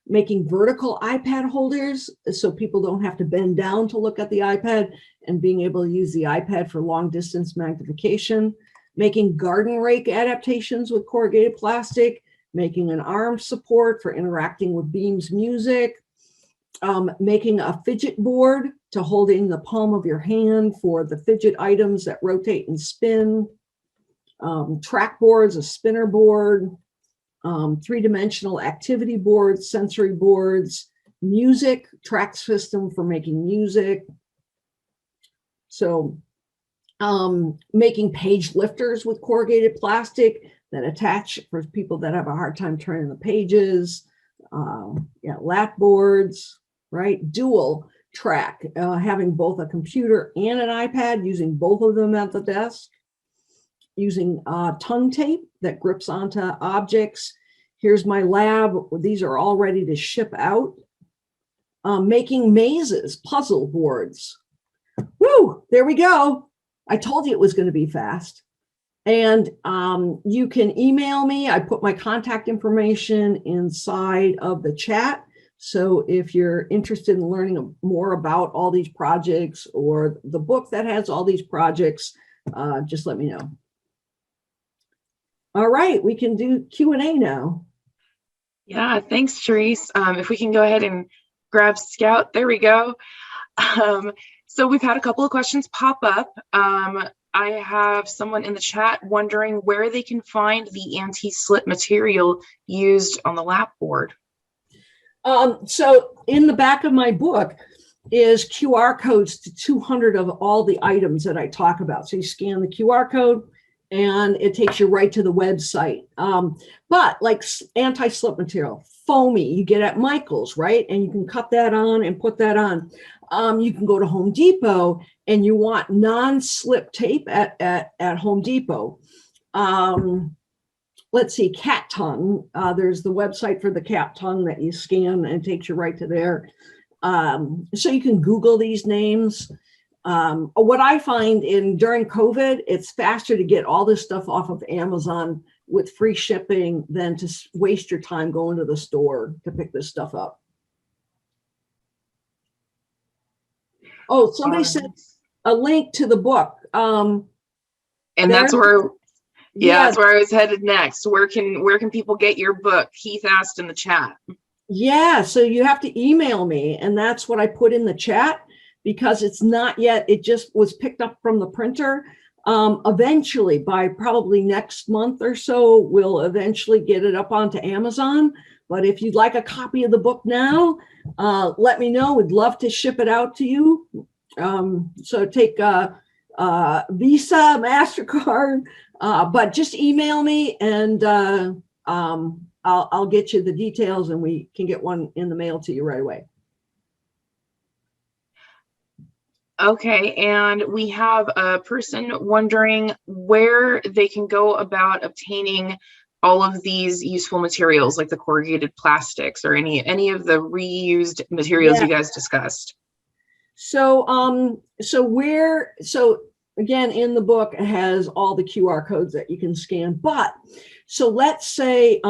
Making vertical iPad holders so people don't have to bend down to look at the iPad, and being able to use the iPad for long distance magnification. Making garden rake adaptations with corrugated plastic. Making an arm support for interacting with Beam's music. Making a fidget board to hold in the palm of your hand for the fidget items that rotate and spin. Track boards, a spinner board. Three-dimensional activity boards, sensory boards, music, track system for making music. So making page lifters with corrugated plastic that attach for people that have a hard time turning the pages. Lap boards, right? Dual track, having both a computer and an iPad, using both of them at the desk. Using tongue tape that grips onto objects. Here's my lab. These are all ready to ship out. Making mazes, puzzle boards. Woo, there we go. I told you it was going to be fast. And you can email me. I put my contact information inside of the chat. So if you're interested in learning more about all these projects or the book that has all these projects, just let me know. All right, we can do Q&A now. Yeah, thanks, Therese. If we can go ahead and grab Scout, there we go. So we've had a couple of questions pop up. I have someone in the chat wondering where they can find the anti-slip material used on the lap board. So in the back of my book is QR codes to 200 of all the items that I talk about. So you scan the QR code, and it takes you right to the website. But like anti-slip material, foamy, you get at Michael's, right? And you can cut that on and put that on. You can go to Home Depot and you want non-slip tape at Home Depot. Let's see, cat tongue. There's the website for the cat tongue that you scan and it takes you right to there. So you can Google these names. What I find during COVID, it's faster to get all this stuff off of Amazon with free shipping than to waste your time going to the store to pick this stuff up. Oh, somebody sent a link to the book. And that's where, that's where I was headed next. Where can people get your book? Keith asked in the chat. Yeah, so you have to email me, and that's what I put in the chat. Because it's not yet, it just was picked up from the printer. Eventually, by probably next month or so, we'll eventually get it up onto Amazon. But if you'd like a copy of the book now, let me know. We'd love to ship it out to you. So take Visa, MasterCard, but just email me and I'll get you the details and we can get one in the mail to you right away. Okay, and we have a person wondering where they can go about obtaining all of these useful materials, like the corrugated plastics or any of the reused materials you guys discussed. So, so again, in the book, it has all the QR codes that you can scan. But so let's say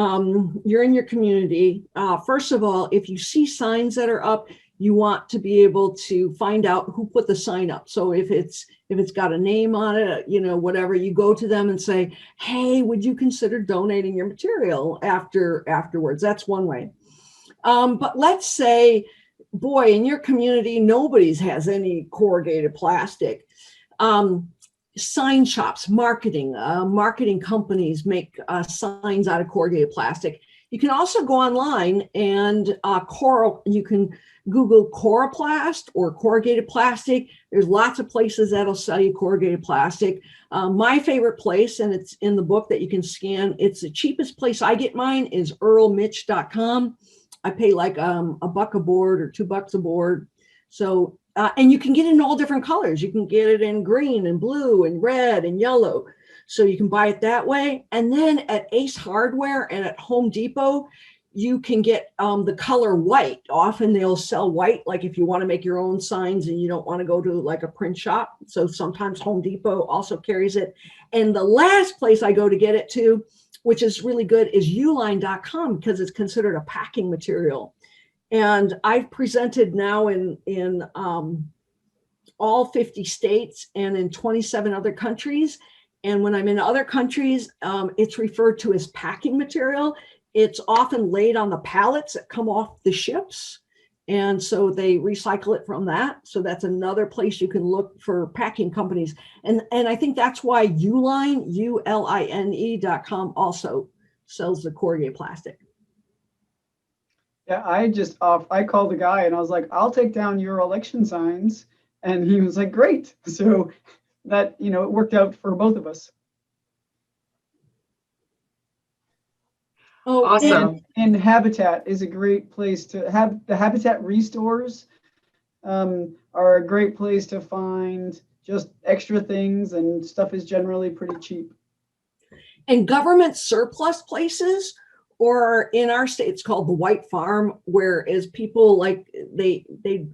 you're in your community. First of all, if you see signs that are up, you want to be able to find out who put the sign up. So if it's got a name on it, you know, whatever, you go to them and say, hey, would you consider donating your material afterwards? That's one way. But let's say, boy, in your community, nobody has any corrugated plastic. sign shops, marketing companies make signs out of corrugated plastic. You can also go online and you can Google Coroplast or corrugated plastic. There's lots of places that'll sell you corrugated plastic. My favorite place, and it's in the book that you can scan, it's the cheapest place I get mine is earlmitch.com. I pay like $1 a board or $2 a board. So, and you can get it in all different colors. You can get it in green and blue and red and yellow. So you can buy it that way. And then at Ace Hardware and at Home Depot, you can get the color white. Often they'll sell white, like if you want to make your own signs and you don't want to go to like a print shop. So sometimes Home Depot also carries it. And the last place I go to get it to, which is really good, is uline.com because it's considered a packing material. And I've presented now in all 50 states and in 27 other countries. And when I'm in other countries, it's referred to as packing material. It's often laid on the pallets that come off the ships. And so they recycle it from that. So that's another place you can look for packing companies. And I think that's why Uline, ULINE.com also sells the corrugated plastic. Yeah, I called the guy and I was like, I'll take down your election signs. And he was like, great. So that, it worked out for both of us. Oh, Awesome. And Habitat is a great place to have. The Habitat restores are a great place to find just extra things, and stuff is generally pretty cheap. And government surplus places, or in our state, it's called the White Farm, whereas people like they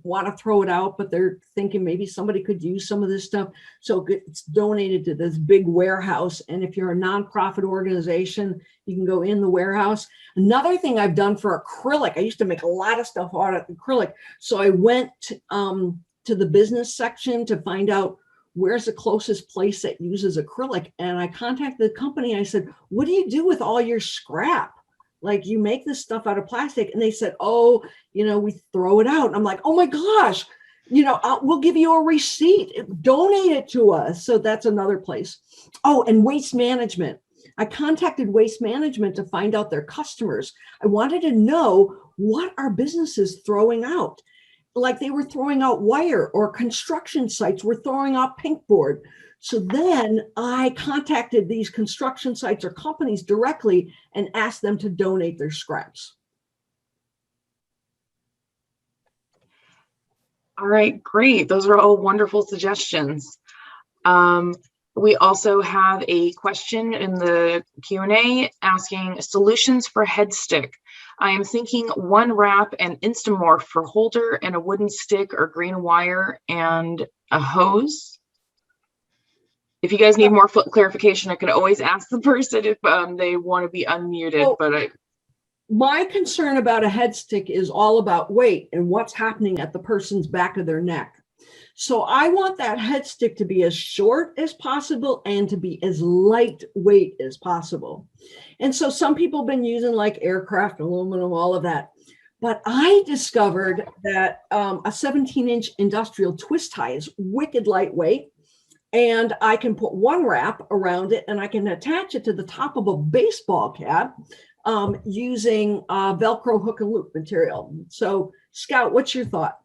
want to throw it out, but they're thinking maybe somebody could use some of this stuff. So it's donated to this big warehouse. And if you're a nonprofit organization, you can go in the warehouse. Another thing I've done for acrylic, I used to make a lot of stuff out of acrylic. So I went to the business section to find out where's the closest place that uses acrylic. And I contacted the company. I said, what do you do with all your scrap? Like, you make this stuff out of plastic. And they said, oh, we throw it out. And I'm like, oh my gosh, we'll give you a receipt, donate it to us. So that's another place. Oh, and waste management. I contacted waste management to find out their customers. I wanted to know what are businesses throwing out. Like they were throwing out wire, or construction sites were throwing out pinkboard. So then I contacted these construction sites or companies directly and asked them to donate their scraps. All right, great. Those are all wonderful suggestions. We also have a question in the Q&A asking solutions for head stick. I am thinking one wrap and Instamorph for holder and a wooden stick or green wire and a hose. If you guys need more clarification, I can always ask the person if they want to be unmuted. My concern about a head stick is all about weight and what's happening at the person's back of their neck. So I want that head stick to be as short as possible and to be as lightweight as possible. And so some people have been using like aircraft, aluminum, all of that. But I discovered that a 17-inch industrial twist tie is wicked lightweight. And I can put one wrap around it and I can attach it to the top of a baseball cap using Velcro hook and loop material. So Scout, what's your thought?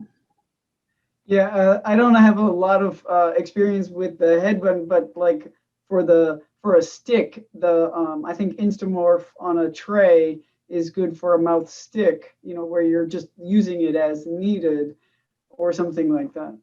Yeah, I don't have a lot of experience with the headband, but like for a stick, I think Instamorph on a tray is good for a mouth stick, where you're just using it as needed or something like that.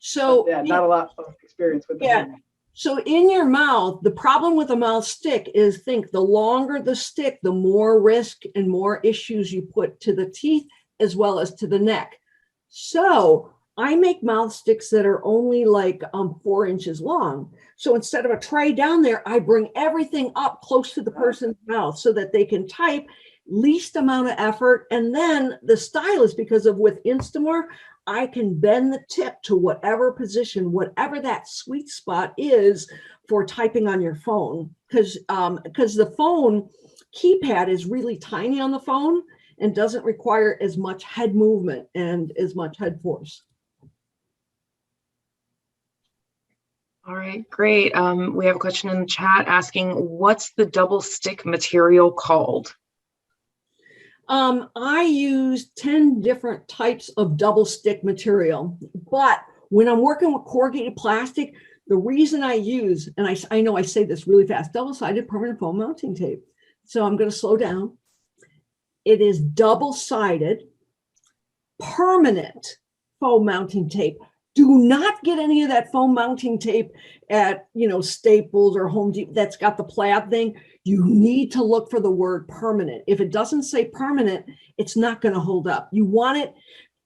So but yeah, not a lot of experience with that. Yeah. So in your mouth, the problem with a mouth stick is the longer the stick, the more risk and more issues you put to the teeth as well as to the neck. So I make mouth sticks that are only like 4 inches long. So instead of a tray down there, I bring everything up close to the person's mouth so that they can type least amount of effort. And then the style is because of with Instamorph, I can bend the tip to whatever position, whatever that sweet spot is for typing on your phone. Because the phone keypad is really tiny on the phone and doesn't require as much head movement and as much head force. All right, great. We have a question in the chat asking, what's the double stick material called? I use 10 different types of double stick material, but when I'm working with corrugated plastic, the reason I use, and I know I say this really fast, double-sided permanent foam mounting tape. So I'm going to slow down. It is double-sided permanent foam mounting tape. Do not get any of that foam mounting tape at, Staples or Home Depot that's got the plaid thing. You need to look for the word permanent. If it doesn't say permanent, it's not going to hold up. You want it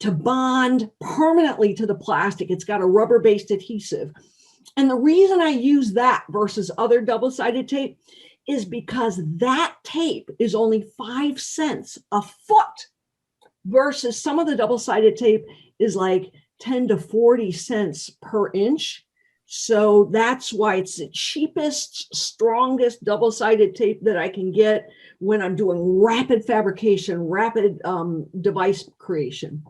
to bond permanently to the plastic. It's got a rubber-based adhesive. And the reason I use that versus other double-sided tape is because that tape is only 5 cents a foot versus some of the double-sided tape is like 10 to 40 cents per inch. So that's why it's the cheapest, strongest double-sided tape that I can get when I'm doing rapid fabrication, rapid device creation.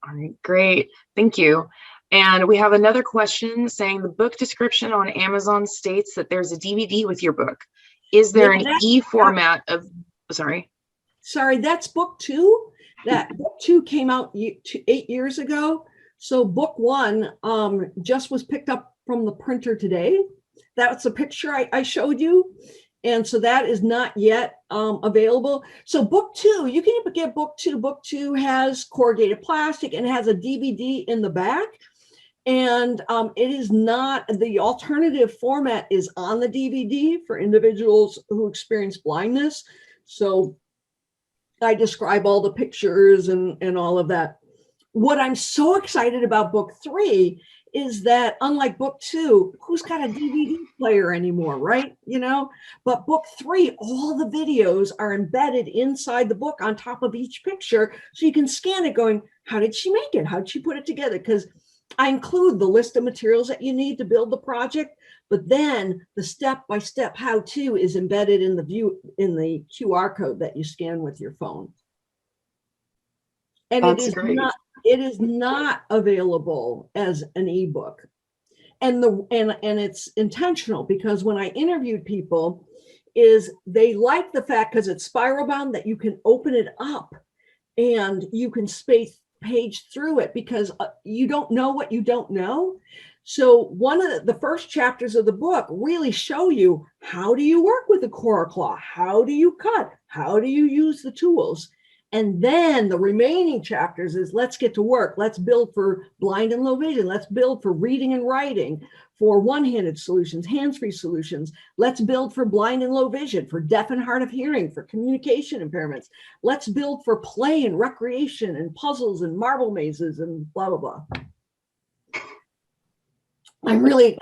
All right, great. Thank you. And we have another question saying the book description on Amazon states that there's a DVD with your book. Is there an e-format of, sorry, that's book 2. That book 2 came out 8 years ago. So book 1 just was picked up from the printer today. That's the picture I showed you. And so that is not yet available. So book 2, you can even get book 2. Book 2 has corrugated plastic and has a DVD in the back. And it is not, the alternative format is on the DVD for individuals who experience blindness. So I describe all the pictures and all of that. What I'm so excited about book 3 is that unlike book 2, who's got a DVD player anymore, right? But book 3, all the videos are embedded inside the book on top of each picture. So you can scan it going, how did she make it? How did she put it together? Because I include the list of materials that you need to build the project, but then the step-by-step how-to is embedded in the QR code that you scan with your phone. And that's great. It is not available as an ebook. And it's intentional because when I interviewed people, is they like the fact, because it's spiral bound, that you can open it up and you can page through it, because you don't know what you don't know. So one of the first chapters of the book really show you, how do you work with the CorrClaw? How do you cut? How do you use the tools? And then the remaining chapters is, let's get to work. Let's build for blind and low vision. Let's build for reading and writing, for one-handed solutions, hands-free solutions. Let's build for blind and low vision, for deaf and hard of hearing, for communication impairments. Let's build for play and recreation and puzzles and marble mazes and blah, blah, blah. I'm really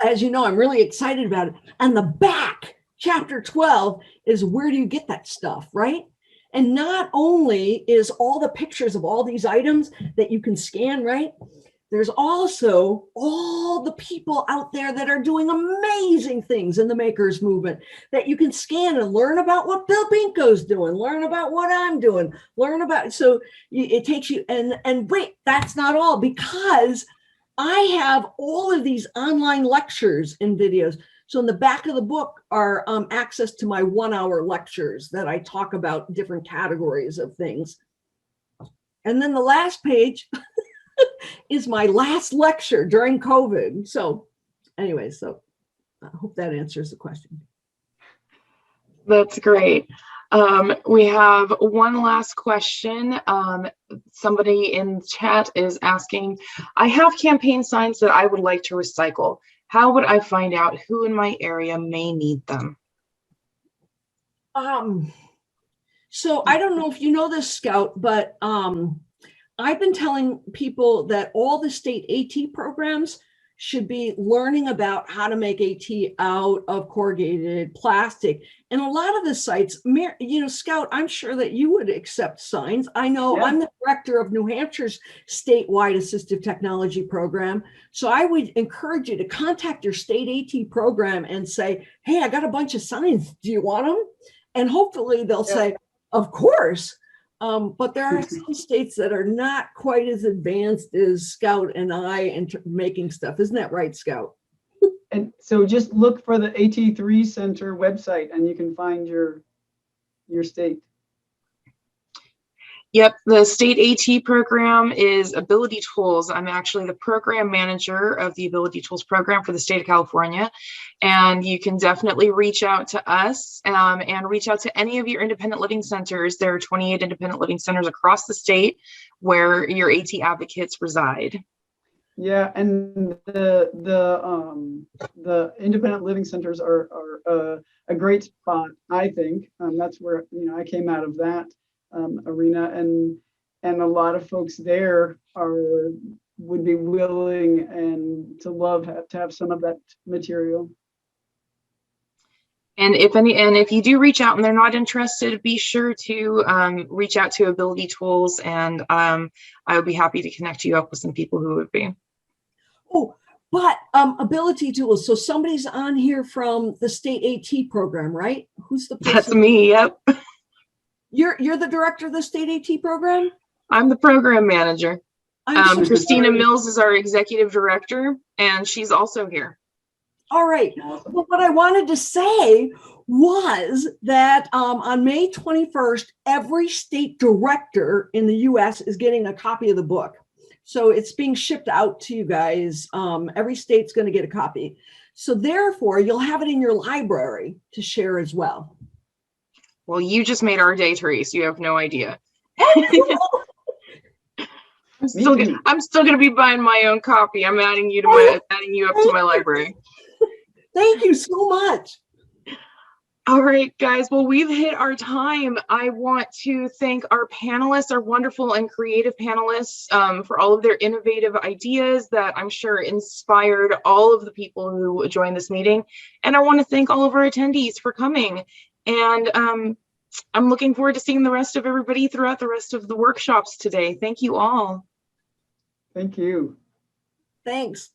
excited about it. And the back, chapter 12, is where do you get that stuff, right? And not only is all the pictures of all these items that you can scan, right? There's also all the people out there that are doing amazing things in the makers movement that you can scan and learn about what Bill Binko's doing, learn about what I'm doing, learn about. So it takes you, and wait, that's not all, because I have all of these online lectures and videos. So in the back of the book are access to my 1-hour lectures that I talk about different categories of things. And then the last page is my last lecture during COVID. So anyway, so I hope that answers the question. That's great. We have one last question. Somebody in chat is asking, I have campaign signs that I would like to recycle. How would I find out who in my area may need them? So I don't know if you know this, Scout, but I've been telling people that all the state AT programs should be learning about how to make AT out of corrugated plastic. And a lot of the sites, Scout, I'm sure that you would accept signs. I know. Yeah. I'm the director of New Hampshire's statewide assistive technology program. So I would encourage you to contact your state AT program and say, hey, I got a bunch of signs. Do you want them? And hopefully they'll say, of course. But there are some states that are not quite as advanced as Scout and I in making stuff. Isn't that right, Scout? And so just look for the AT3 Center website and you can find your state. Yep, the state AT program is Ability Tools. I'm actually the program manager of the Ability Tools program for the state of California. And you can definitely reach out to us and reach out to any of your independent living centers. There are 28 independent living centers across the state where your AT advocates reside. Yeah, and the independent living centers are a great spot, I think. That's where I came out of that arena, and a lot of folks there would be willing and to love to have some of that material. And if you do reach out and they're not interested, be sure to reach out to Ability Tools, and I would be happy to connect you up with some people who would be. Oh, but Ability Tools. So somebody's on here from the state AT program, right? Who's the person? That's me. Yep. You're the director of the state AT program? I'm the program manager. I'm so Christina sorry. Mills is our executive director, and she's also here. All right. But what I wanted to say was that on May 21st, every state director in the US is getting a copy of the book. So it's being shipped out to you guys. Every state's going to get a copy. So therefore, you'll have it in your library to share as well. Well, you just made our day, Therese. You have no idea. I'm still going to be buying my own copy. I'm adding you up to my library. Thank you so much. All right, guys. Well, we've hit our time. I want to thank our panelists, our wonderful and creative panelists, for all of their innovative ideas that I'm sure inspired all of the people who joined this meeting. And I want to thank all of our attendees for coming. And I'm looking forward to seeing the rest of everybody throughout the rest of the workshops today. Thank you all. Thank you. Thanks.